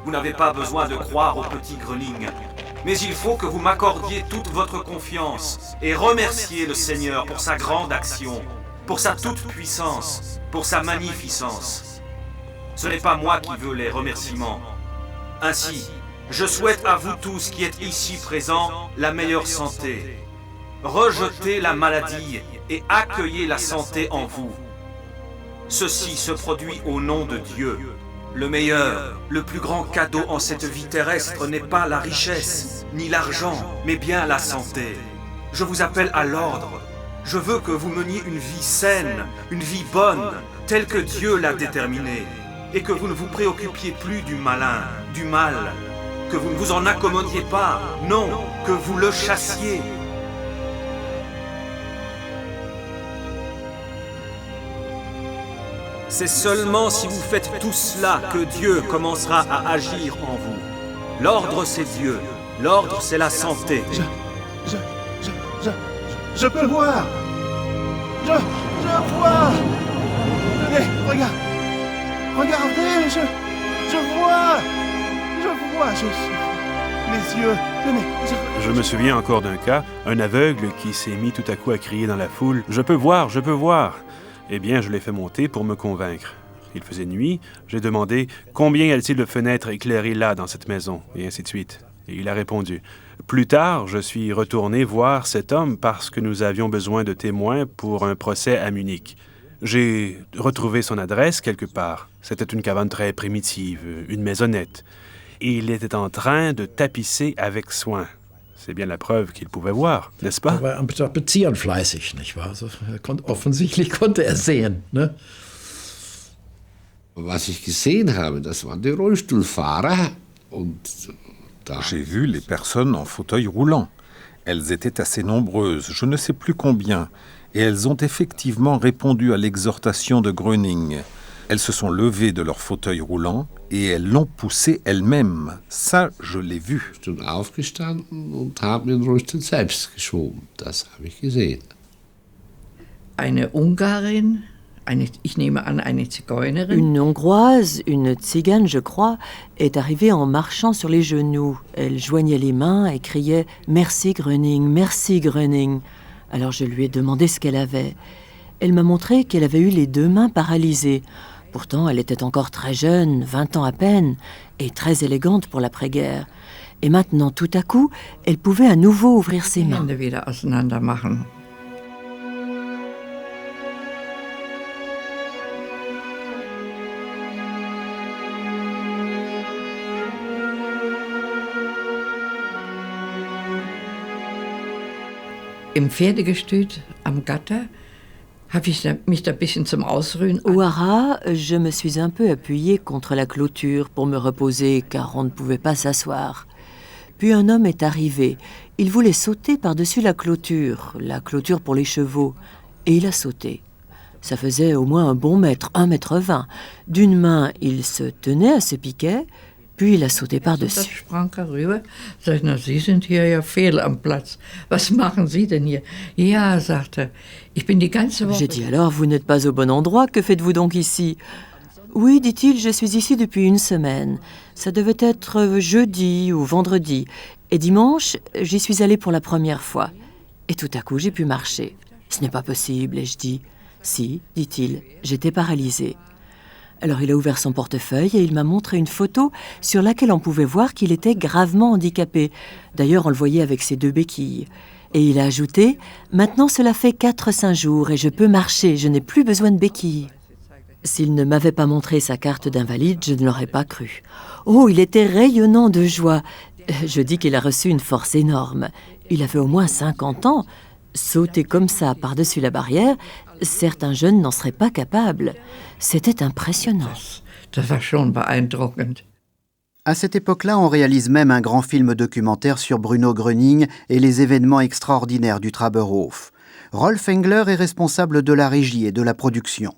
S16: Vous n'avez pas besoin de croire au petit Gröning, mais il faut que vous m'accordiez toute votre confiance et remercier le Seigneur pour sa grande action, pour sa toute-puissance, pour sa magnificence. Ce n'est pas moi qui veux les remerciements. Ainsi, Je souhaite à vous tous qui êtes ici présents la meilleure santé. Rejetez la maladie et accueillez la santé en vous. Ceci se produit au nom de Dieu. Le meilleur, le plus grand cadeau en cette vie terrestre n'est pas la richesse, ni l'argent, mais bien la santé. Je vous appelle à l'ordre. Je veux que vous meniez une vie saine, une vie bonne, telle que Dieu l'a déterminée, et que vous ne vous préoccupiez plus du malin, du mal, que vous ne vous en accommodiez pas, non, que vous le chassiez. C'est seulement si vous faites tout cela que Dieu commencera à agir en vous. L'ordre, c'est Dieu. L'ordre, c'est la santé.
S1: Je peux voir. Je vois. Tenez, regardez, je vois. Les yeux, tenez. Je me souviens encore d'un cas, un aveugle qui s'est mis tout à coup à crier dans la foule « Je peux voir, je peux voir !» Eh bien, je l'ai fait monter pour me convaincre. Il faisait nuit, j'ai demandé « Combien y a-t-il de fenêtres éclairées là dans cette maison ?» et ainsi de suite. Et il a répondu. Plus tard, je suis retourné voir cet homme parce que nous avions besoin de témoins pour un procès à Munich. J'ai retrouvé son adresse quelque part. C'était une cabane très primitive, une maisonnette. Et il était en train de tapisser avec soin. C'est bien la preuve qu'il pouvait voir, n'est-ce pas?
S14: Aber am Tapezieren fleißig, nicht wahr? Also, offensichtlich konnte sehen, ne?
S17: Was ich gesehen habe, das waren die Rollstuhlfahrer und
S12: J'ai vu les personnes en fauteuil roulant. Elles étaient assez nombreuses, je ne sais plus combien, et elles ont effectivement répondu à l'exhortation de Gröning. Elles se sont levées de leur fauteuil roulant et elles l'ont poussé elles-mêmes. Ça, je l'ai vu.
S17: Ich bin aufgestanden und habe den Rollstuhl selbst geschoben. Das habe ich gesehen.
S5: Eine Ungarin, ich nehme an, eine Zigeunerin.
S10: Une Hongroise, une tzigane, je crois, est arrivée en marchant sur les genoux. Elle joignait les mains et criait « Merci Gröning, merci Gröning ». Alors je lui ai demandé ce qu'elle avait. Elle m'a montré qu'elle avait eu les deux mains paralysées. Pourtant, elle était encore très jeune, 20 ans à peine, et très élégante pour l'après-guerre. Et maintenant, tout à coup, elle pouvait à nouveau ouvrir ses mains.
S5: Im Pferdegestüt am Gatter habe ich mich da ein bisschen zum Ausruhen.
S10: Au haras, je me suis un peu appuyée contre la clôture pour me reposer, car on ne pouvait pas s'asseoir. Puis un homme est arrivé. Il voulait sauter par-dessus la clôture pour les chevaux, et il a sauté. Ça faisait au moins un bon mètre, 1,20 m. D'une main, il se tenait à ce piquet, puis il a sauté par-dessus.
S5: Ich sprang rüber, sagte, na, Sie sind hier ja fehl am Platz. Was machen Sie denn hier? Ja, sagte, ich bin die ganze Woche.
S10: J'ai dit, alors, vous n'êtes pas au bon endroit, que faites-vous donc ici? Oui, dit-il, je suis ici depuis une semaine. Ça devait être jeudi ou vendredi. Et dimanche, j'y suis allée pour la première fois. Et tout à coup, j'ai pu marcher. Ce n'est pas possible, ai-je dit. Si, dit-il, j'étais paralysée. Alors il a ouvert son portefeuille et il m'a montré une photo sur laquelle on pouvait voir qu'il était gravement handicapé. D'ailleurs, on le voyait avec ses 2 béquilles. Et il a ajouté « Maintenant, cela fait 4-5 jours et je peux marcher, je n'ai plus besoin de béquilles. » S'il ne m'avait pas montré sa carte d'invalide, je ne l'aurais pas cru. Oh, il était rayonnant de joie. Je dis qu'il a reçu une force énorme. Il avait au moins 50 ans. Sauter comme ça par-dessus la barrière, certains jeunes n'en seraient pas capables. C'était impressionnant.
S5: Das war schon beeindruckend.
S6: À cette époque-là, on réalise même un grand film documentaire sur Bruno Gröning et les événements extraordinaires du Traberhof. Rolf Engler est responsable de la régie et de la production.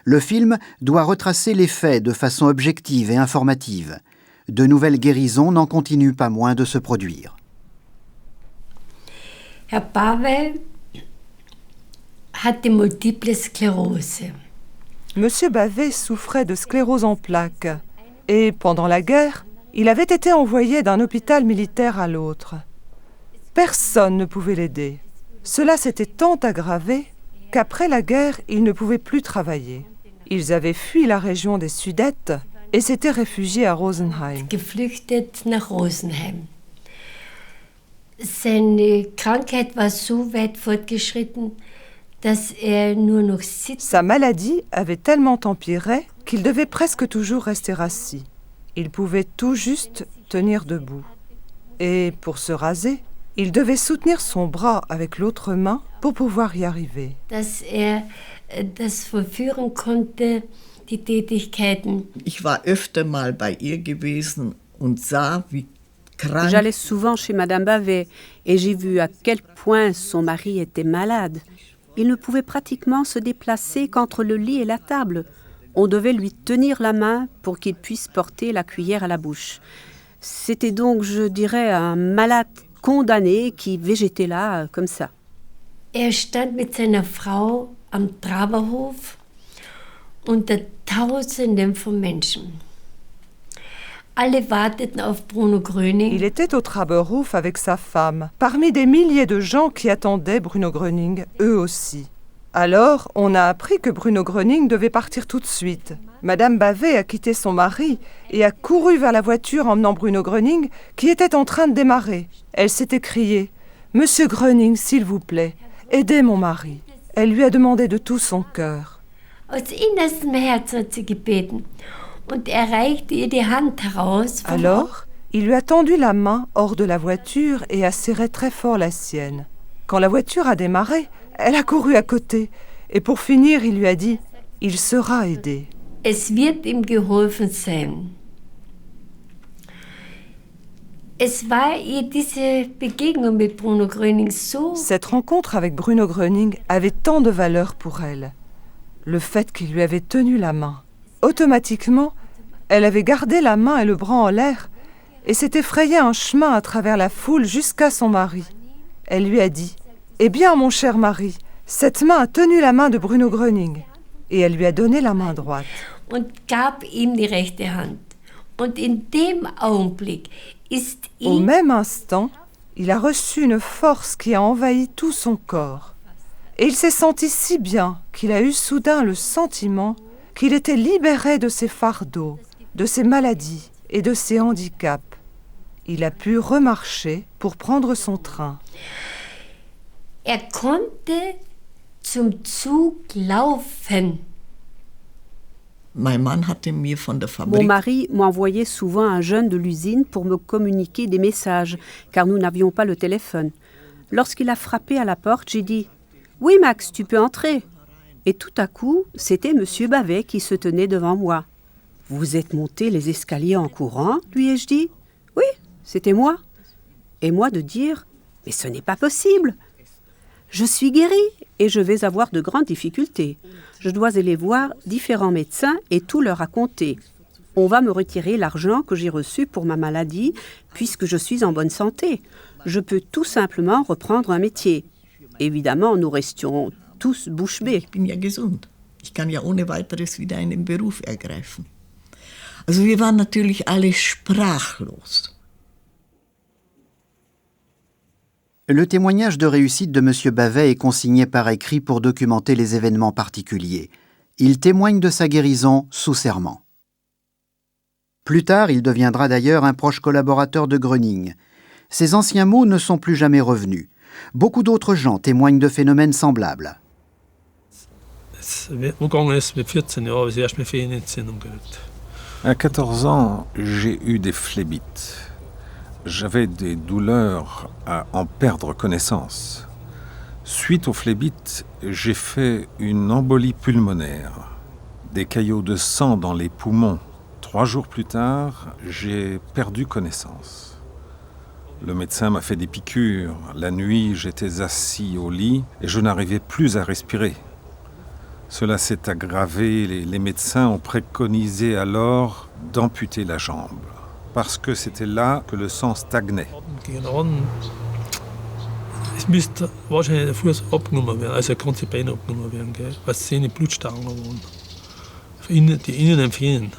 S6: Le film doit retracer les faits de façon objective et informative. De nouvelles guérisons n'en continuent pas moins de se produire.
S21: Herr Pavel hatte multiple Sklerose.
S9: Monsieur Bavet souffrait de sclérose en plaques. Et pendant la guerre, il avait été envoyé d'un hôpital militaire à l'autre. Personne ne pouvait l'aider. Cela s'était tant aggravé qu'après la guerre, il ne pouvait plus travailler. Ils avaient fui la région des Sudètes et s'était réfugié à Rosenheim.
S21: Geflüchtet nach Rosenheim. Seine Krankheit war so weit fortgeschritten, dass nur noch sitzt.
S9: Sa maladie avait tellement empiré qu'il devait presque toujours rester assis. Il pouvait tout juste tenir debout. Et pour se raser, il devait soutenir son bras avec l'autre main pour pouvoir y arriver.
S21: Dass das vollführen konnte, die Tätigkeiten.
S7: Ich war öfter mal bei ihr gewesen und sah, wie krank.
S18: J'allais souvent chez Madame Bavet et j'ai vu à quel point son mari était malade. Il ne pouvait pratiquement se déplacer qu'entre le lit et la table. On devait lui tenir la main pour qu'il puisse porter la cuillère à la bouche. C'était donc, je dirais, un malade condamné qui végétait là, comme ça.
S21: Stand mit seiner Frau am Traberhof unter Tausenden von Menschen. Alle warteten auf Bruno Gröning.
S9: Il était au Traberhof avec sa femme, parmi des milliers de gens qui attendaient Bruno Gröning, eux aussi. Alors, on a appris que Bruno Gröning devait partir tout de suite. Madame Bavet a quitté son mari et a couru vers la voiture emmenant Bruno Gröning, qui était en train de démarrer. Elle s'est écriée « Monsieur Gröning, s'il vous plaît, aidez mon mari ». Elle lui a demandé de tout son cœur.
S21: Aus innerstem Herzen hat sie gebeten und reichte ihr die Hand heraus.
S9: Alors, il lui a tendu la main hors de la voiture et a serré très fort la sienne. Quand la voiture a démarré, elle a couru à côté et pour finir, il lui a dit « Il sera aidé ».
S21: Es wird ihm geholfen sein. Es war ihr diese Begegnung mit Bruno Gröning so.
S9: Cette rencontre avec Bruno Gröning avait tant de valeur pour elle. Le fait qu'il lui avait tenu la main. Automatiquement, elle avait gardé la main et le bras en l'air et s'était frayé un chemin à travers la foule jusqu'à son mari. Elle lui a dit « Eh bien, mon cher mari, cette main a tenu la main de Bruno Gröning. » Et elle lui a donné la main droite.
S21: Und gab ihm die rechte Hand. Und in dem Augenblick ist ihm...
S9: Au même instant, il a reçu une force qui a envahi tout son corps. Et il s'est senti si bien qu'il a eu soudain le sentiment qu'il était libéré de ses fardeaux, de ses maladies et de ses handicaps. Il a pu remarcher pour prendre son train.
S21: Konnte zum Zug laufen.
S7: Mon
S18: mari m'envoyait souvent un jeune de l'usine pour me communiquer des messages, car nous n'avions pas le téléphone. Lorsqu'il a frappé à la porte, j'ai dit « Oui, Max, tu peux entrer ». Et tout à coup, c'était Monsieur Bavet qui se tenait devant moi. « Vous êtes monté les escaliers en courant ?» lui ai-je dit. « Oui, c'était moi. » Et moi de dire « Mais ce n'est pas possible. Je suis guérie et je vais avoir de grandes difficultés. Je dois aller voir différents médecins et tout leur raconter. On va me retirer l'argent que j'ai reçu pour ma maladie puisque je suis en bonne santé. Je peux tout simplement reprendre un métier. Évidemment, nous restions tous bouche bée.
S7: Ich bin ja gesund. Ich kann ja ohne weiteres wieder einen Beruf ergreifen. Also wir waren natürlich alle sprachlos.
S6: Le témoignage de réussite de M. Bavet est consigné par écrit pour documenter les événements particuliers. Il témoigne de sa guérison sous serment. Plus tard, il deviendra d'ailleurs un proche collaborateur de Gröning. Ses anciens mots ne sont plus jamais revenus. Beaucoup d'autres gens témoignent de phénomènes semblables.
S12: À 14 ans, j'ai eu des phlébites. J'avais des douleurs à en perdre connaissance. Suite aux phlébites, j'ai fait une embolie pulmonaire, des caillots de sang dans les poumons. 3 jours plus tard, j'ai perdu connaissance. Le médecin m'a fait des piqûres. La nuit, j'étais assis au lit et je n'arrivais plus à respirer. Cela s'est aggravé. Les médecins ont préconisé alors d'amputer la jambe, parce que c'était là que le sang stagnait.
S20: Es müsste wahrscheinlich der Fuß abgenommen werden, also ganze Bein abgenommen werden, gell? Weil es eine Blutstauungen waren. Die Innen empfehlen.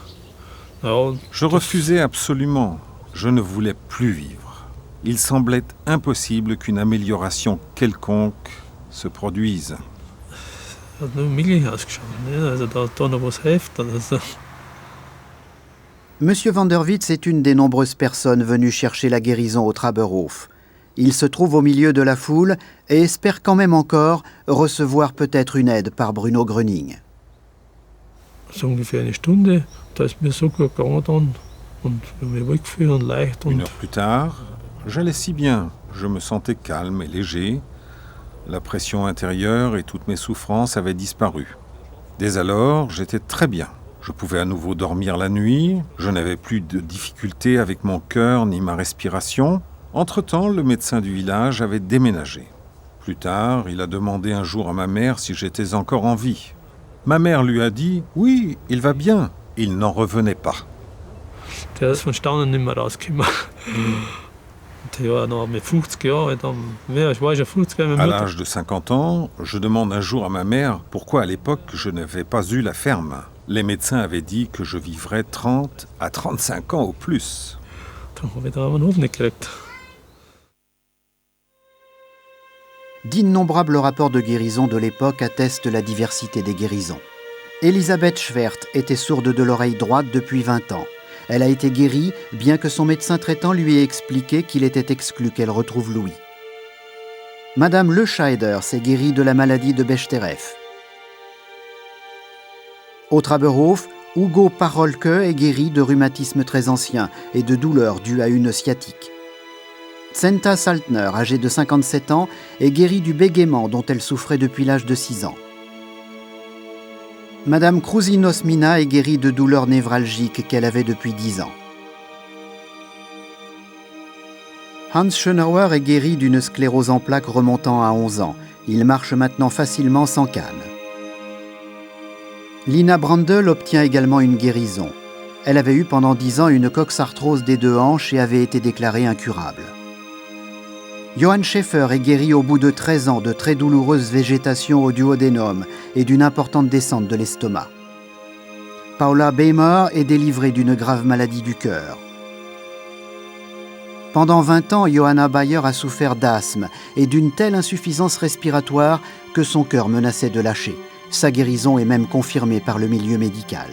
S20: Ja,
S12: je refusais absolument. Je ne voulais plus vivre. Il semblait impossible qu'une amélioration quelconque se produise.
S20: Das hat nicht möglich ausgeschaut, ne? Also da noch was hilft oder so.
S6: Monsieur van der Witz est une des nombreuses personnes venues chercher la guérison au Traberhof. Il se trouve au milieu de la foule et espère quand même encore recevoir peut-être une aide par Bruno Gröning.
S20: So ungefähr eine Stunde, da ist mir so gut gegangen dann und mir wohl gefühlt und leicht.
S12: Une heure plus tard, j'allais si bien. Je me sentais calme et léger. La pression intérieure et toutes mes souffrances avaient disparu. Dès alors, j'étais très bien. Je pouvais à nouveau dormir la nuit, je n'avais plus de difficultés avec mon cœur ni ma respiration. Entre-temps, le médecin du village avait déménagé. Plus tard, il a demandé un jour à ma mère si j'étais encore en vie. Ma mère lui a dit « Oui, il va bien ». Il n'en revenait pas.
S20: Der ist von Staunen nicht mehr rausgekommen. Ja, noch mit 50 Jahren, ich war schon 50 Jahre.
S12: À l'âge de 50 ans, je demande un jour à ma mère pourquoi à l'époque je n'avais pas eu la ferme. Les médecins avaient dit que je vivrais 30 à 35 ans au plus.
S6: D'innombrables rapports de guérison de l'époque attestent la diversité des guérisons. Elisabeth Schwert était sourde de l'oreille droite depuis 20 ans. Elle a été guérie, bien que son médecin traitant lui ait expliqué qu'il était exclu qu'elle retrouve l'ouïe. Madame Lescheider s'est guérie de la maladie de Bechterew. Au Traberhof, Hugo Parolke est guéri de rhumatisme très ancien et de douleurs dues à une sciatique. Zenta Saltner, âgée de 57 ans, est guérie du bégaiement dont elle souffrait depuis l'âge de 6 ans. Madame Krusinos-Mina est guérie de douleurs névralgiques qu'elle avait depuis 10 ans. Hans Schönauer est guéri d'une sclérose en plaques remontant à 11 ans. Il marche maintenant facilement sans canne. Lina Brandl obtient également une guérison. Elle avait eu pendant 10 ans une coxarthrose des 2 hanches et avait été déclarée incurable. Johann Schäfer est guéri au bout de 13 ans de très douloureuse végétation au duodénum et d'une importante descente de l'estomac. Paula Beimer est délivrée d'une grave maladie du cœur. Pendant 20 ans, Johanna Bayer a souffert d'asthme et d'une telle insuffisance respiratoire que son cœur menaçait de lâcher. Sa guérison est même confirmée par le milieu médical.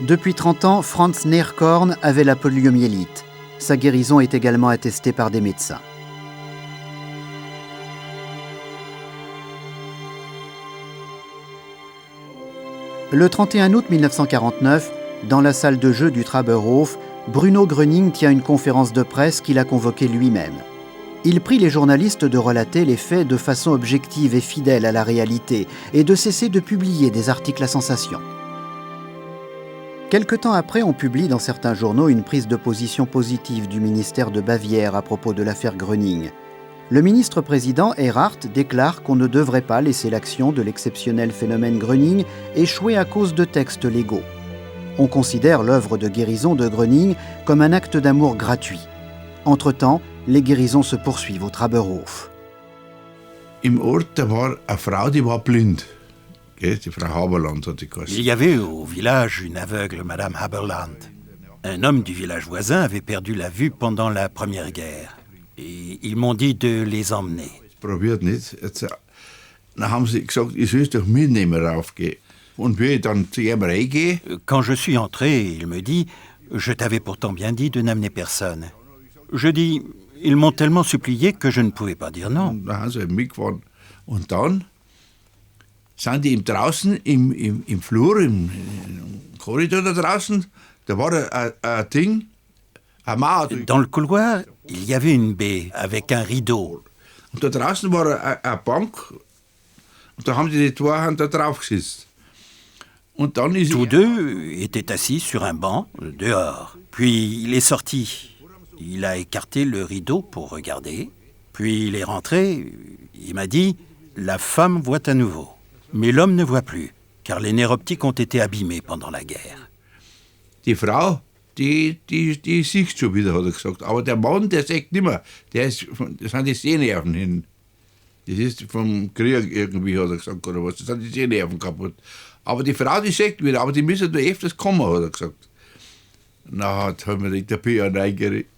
S6: Depuis 30 ans, Franz Neerkorn avait la poliomyélite. Sa guérison est également attestée par des médecins. Le 31 août 1949, dans la salle de jeu du Traberhof, Bruno Gröning tient une conférence de presse qu'il a convoquée lui-même. Il prie les journalistes de relater les faits de façon objective et fidèle à la réalité et de cesser de publier des articles à sensation. Quelque temps après, on publie dans certains journaux une prise de position positive du ministère de Bavière à propos de l'affaire Gröning. Le ministre-président Erhardt déclare qu'on ne devrait pas laisser l'action de l'exceptionnel phénomène Gröning échouer à cause de textes légaux. On considère l'œuvre de guérison de Gröning comme un acte d'amour gratuit. Entre-temps, les guérisons se poursuivent au Traberhof.
S13: Im Ort, da war eine Frau, die war blind. Die Frau Haberland hat die geheißen.
S2: Il y avait au village une aveugle, Madame Haberland. Un homme du village voisin avait perdu la vue pendant la Première Guerre. Et ils m'ont dit de les emmener.
S13: Probiert nicht. Dann haben sie gesagt, ich soll doch mitnehmen raufgehen. Und wie ich dann zu ihm reingehe...
S2: Quand je suis entré, il me dit « Je t'avais pourtant bien dit de n'amener personne. » Je dis « Ils m'ont tellement supplié que je ne pouvais pas dire non. »
S13: Dann haben sie mitgefahren. Und dann sind die draußen im Flur, im Korridor da draußen, da war ein Ding, eine Mauer.
S2: Dans le couloir, il y avait une baie avec un rideau.
S13: Und da draußen war eine Bank und da haben die zwei Hand da drauf gesetzt. Und dann ist
S2: Tous deux étaient assis sur un banc dehors. Puis il est sorti. Il a écarté le rideau pour regarder. Puis il est rentré. Il m'a dit « La femme voit à nouveau. Mais l'homme ne voit plus, car les nerfs optiques ont été abîmés pendant la guerre. »
S13: Die Frau, die sieht schon wieder, hat er gesagt. Aber der Mann, der sieht nicht mehr. Das sind die Sehnerven hin. Das ist vom Krieg irgendwie, hat er gesagt, oder was. Das sind die Sehnerven kaputt. Aber die Frau, die sieht wieder, aber die müssen da öfters kommen, hat er gesagt. Na, hat mir die Pian reingeregt.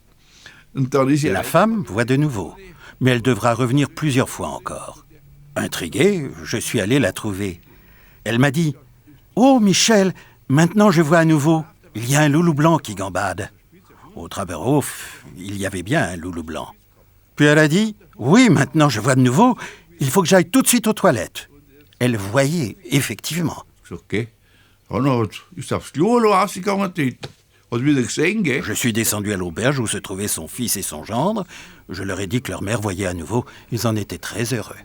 S13: Und dann ist
S2: La femme voit de nouveau, mais elle devra revenir plusieurs fois encore. Intrigué, je suis allé la trouver. Elle m'a dit « Oh, Michel, maintenant je vois à nouveau, il y a un loulou blanc qui gambade. » Au Traberhof, il y avait bien un loulou blanc. Puis elle a dit « Oui, maintenant je vois de nouveau, il faut que j'aille tout de suite aux toilettes. » Elle voyait, effectivement.
S13: Je
S2: suis descendu à l'auberge où se trouvaient son fils et son gendre. Je leur ai dit que leur mère voyait à nouveau. Ils en étaient très heureux.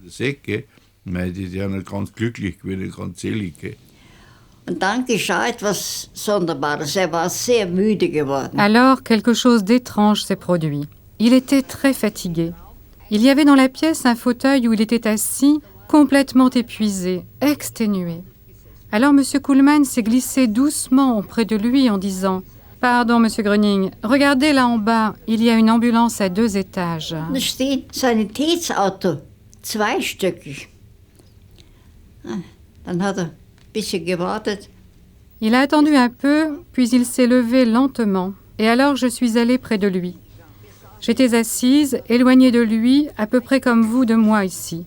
S23: Alors, quelque chose d'étrange s'est produit. Il était très fatigué. Il y avait dans la pièce un fauteuil où il était assis, complètement épuisé, exténué. Alors M. Kuhlmann s'est glissé doucement auprès de lui en disant « Pardon, M. Gröning, regardez là en bas, il y a une ambulance à 2 étages. »
S4: Sanitätsauto, zweistöckig. Dann hat ein bisschen gewartet.
S23: Il a attendu un peu, puis il s'est levé lentement, et alors je suis allée près de lui. J'étais assise, éloignée de lui, à peu près comme vous de moi ici.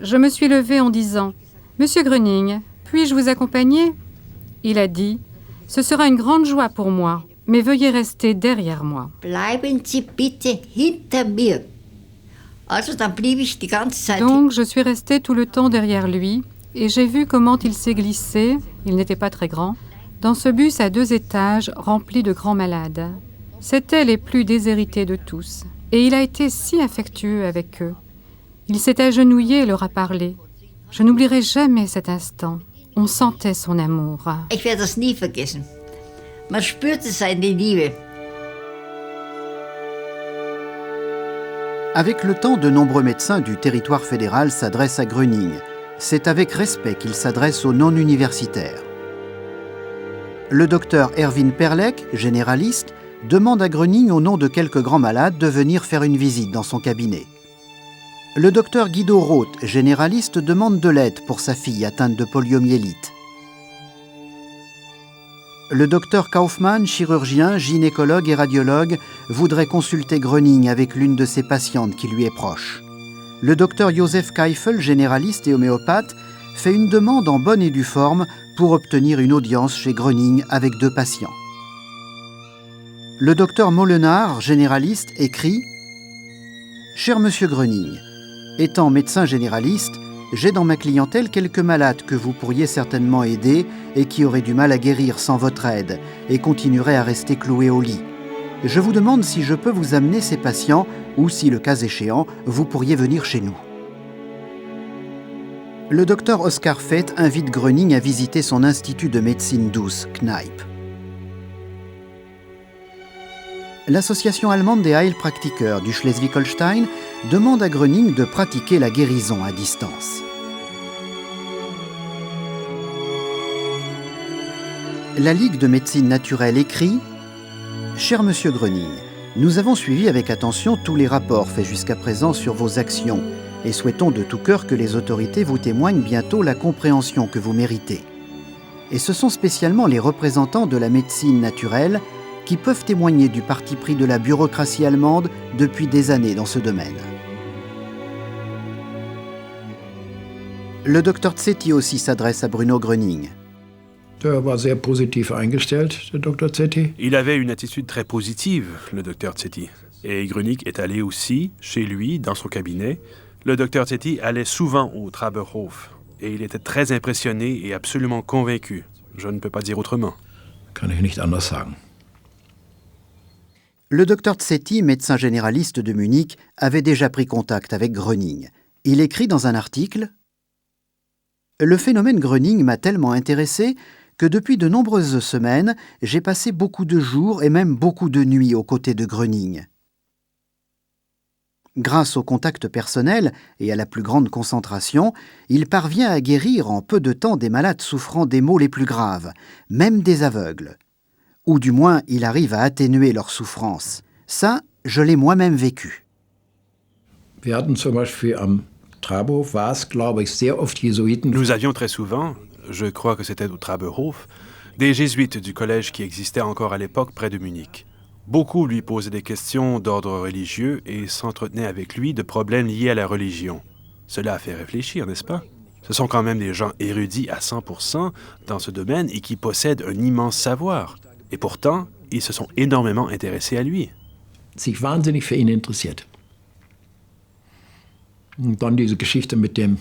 S23: Je me suis levée en disant « Monsieur Gröning, puis-je vous accompagner ?» Il a dit « Ce sera une grande joie pour moi, mais veuillez rester derrière moi. »
S4: Bleiben Sie bitte hinter mir. Also, dann blieb ich die ganze Zeit.
S23: Donc je suis restée tout le temps derrière lui, et j'ai vu comment il s'est glissé, il n'était pas très grand, dans ce bus à 2 étages rempli de grands malades. C'étaient les plus déshérités de tous, et il a été si affectueux avec eux. Il s'est agenouillé et leur a parlé. Je n'oublierai jamais cet instant. On sentait son amour.
S4: Ich werde das nie vergessen. Man spürte seine Liebe.
S6: Avec le temps, de nombreux médecins du territoire fédéral s'adressent à Gröning. C'est avec respect qu'ils s'adressent aux non-universitaires. Le docteur Erwin Perlek, généraliste, demande à Gröning, au nom de quelques grands malades, de venir faire une visite dans son cabinet. Le docteur Guido Roth, généraliste, demande de l'aide pour sa fille atteinte de poliomyélite. Le docteur Kaufmann, chirurgien, gynécologue et radiologue, voudrait consulter Gröning avec l'une de ses patientes qui lui est proche. Le docteur Joseph Keifel, généraliste et homéopathe, fait une demande en bonne et due forme pour obtenir une audience chez Gröning avec 2 patients. Le docteur Molenaar, généraliste, écrit « Cher Monsieur Gröning, étant médecin généraliste, j'ai dans ma clientèle quelques malades que vous pourriez certainement aider et qui auraient du mal à guérir sans votre aide et continueraient à rester cloués au lit. Je vous demande si je peux vous amener ces patients ou si, le cas échéant, vous pourriez venir chez nous. » Le docteur Oskar Fett invite Gröning à visiter son institut de médecine douce, Kneipp. L'association allemande des Heilpraktiker du Schleswig-Holstein demande à Gröning de pratiquer la guérison à distance. La Ligue de médecine naturelle écrit « Cher Monsieur Gröning, nous avons suivi avec attention tous les rapports faits jusqu'à présent sur vos actions et souhaitons de tout cœur que les autorités vous témoignent bientôt la compréhension que vous méritez. Et ce sont spécialement les représentants de la médecine naturelle qui peuvent témoigner du parti pris de la bureaucratie allemande depuis des années dans ce domaine. » Le docteur Tsetti aussi s'adresse à Bruno Gröning.
S1: Il avait une attitude très positive, le docteur Tsetti. Et Gröning est allé aussi, chez lui, dans son cabinet. Le docteur Tsetti allait souvent au Traberhof. Et il était très impressionné et absolument convaincu. Je ne peux pas dire autrement.
S6: Le docteur Tsetti, médecin généraliste de Munich, avait déjà pris contact avec Gröning. Il écrit dans un article « Le phénomène Gröning m'a tellement intéressé que depuis de nombreuses semaines, j'ai passé beaucoup de jours et même beaucoup de nuits aux côtés de Gröning. Grâce au contact personnel et à la plus grande concentration, il parvient à guérir en peu de temps des malades souffrant des maux les plus graves, même des aveugles. Ou du moins, il arrive à atténuer leur souffrance. Ça, je l'ai moi-même vécu. »
S14: Nous
S1: avions très souvent, je crois que c'était au Traberhof, des jésuites du collège qui existait encore à l'époque près de Munich. Beaucoup lui posaient des questions d'ordre religieux et s'entretenaient avec lui de problèmes liés à la religion. Cela a fait réfléchir, n'est-ce pas? Ce sont quand même des gens érudits à 100% dans ce domaine et qui possèdent un immense savoir. Et pourtant, ils se sont énormément intéressés à lui.
S14: Sich wahnsinnig für ihn interessiert. Und dann diese Geschichte mit dem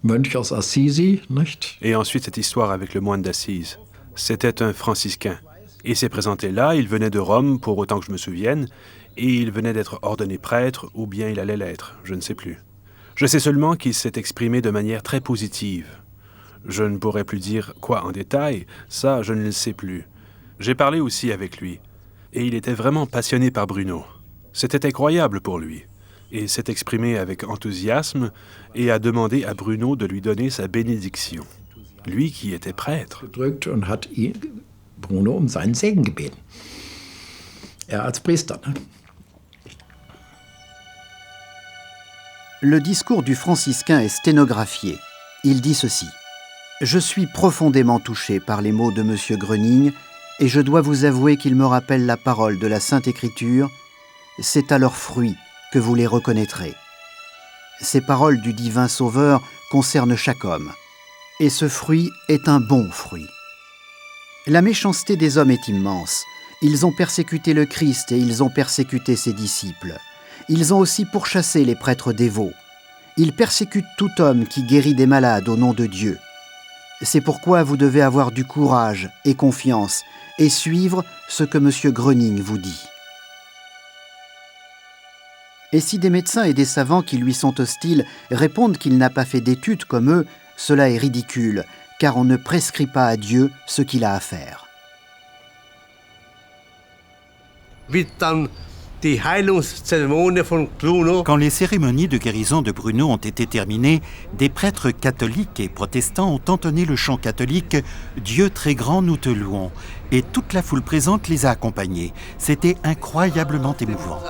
S14: Mönch aus Assisi, nicht?
S1: Et ensuite, cette histoire avec le moine d'Assise. C'était un franciscain. Il s'est présenté là, il venait de Rome, pour autant que je me souvienne, et il venait d'être ordonné prêtre, ou bien il allait l'être, je ne sais plus. Je sais seulement qu'il s'est exprimé de manière très positive. Je ne pourrais plus dire quoi en détail, ça, je ne le sais plus. J'ai parlé aussi avec lui, et il était vraiment passionné par Bruno. C'était incroyable pour lui. Et s'est exprimé avec enthousiasme et a demandé à Bruno de lui donner sa bénédiction. Lui qui était prêtre.
S14: Gedrückt und hat Bruno um seinen Segen gebeten. Als Priester, ne?
S6: Le discours du franciscain est sténographié. Il dit ceci. « Je suis profondément touché par les mots de M. Gröning et je dois vous avouer qu'il me rappelle la parole de la Sainte Écriture. C'est à leurs fruits que vous les reconnaîtrez. » Ces paroles du divin Sauveur concernent chaque homme. Et ce fruit est un bon fruit. La méchanceté des hommes est immense. Ils ont persécuté le Christ et ils ont persécuté ses disciples. Ils ont aussi pourchassé les prêtres dévots. Ils persécutent tout homme qui guérit des malades au nom de Dieu. C'est pourquoi vous devez avoir du courage et confiance et suivre ce que M. Gröning vous dit. Et si des médecins et des savants qui lui sont hostiles répondent qu'il n'a pas fait d'études comme eux, cela est ridicule, car on ne prescrit pas à Dieu ce qu'il a à faire.
S2: Quand les cérémonies de guérison de Bruno ont été terminées, des prêtres catholiques et protestants ont entonné le chant catholique « Dieu très grand, nous te louons » et toute la foule présente les a accompagnés. C'était incroyablement émouvant.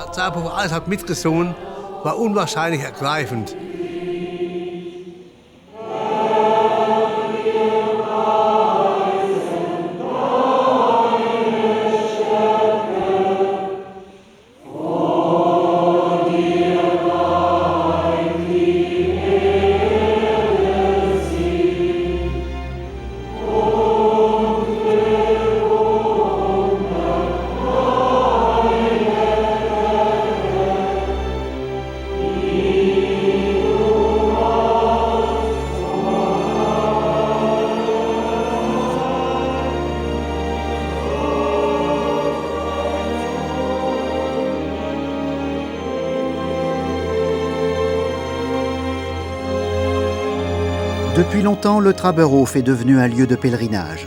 S6: Depuis longtemps, le Traberhof est devenu un lieu de pèlerinage.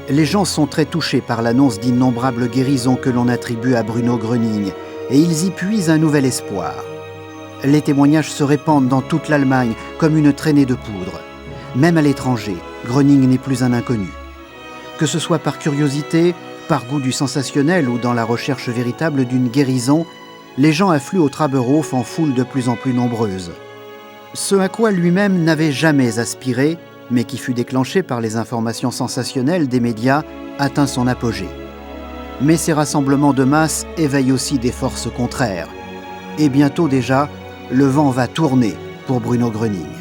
S6: Les gens sont très touchés par l'annonce d'innombrables guérisons que l'on attribue à Bruno Gröning, et ils y puisent un nouvel espoir. Les témoignages se répandent dans toute l'Allemagne comme une traînée de poudre. Même à l'étranger, Gröning n'est plus un inconnu. Que ce soit par curiosité, par goût du sensationnel ou dans la recherche véritable d'une guérison, les gens affluent au Traberhof en foule de plus en plus nombreuse. Ce à quoi lui-même n'avait jamais aspiré, mais qui fut déclenché par les informations sensationnelles des médias, atteint son apogée. Mais ces rassemblements de masse éveillent aussi des forces contraires. Et bientôt déjà, le vent va tourner pour Bruno Gröning.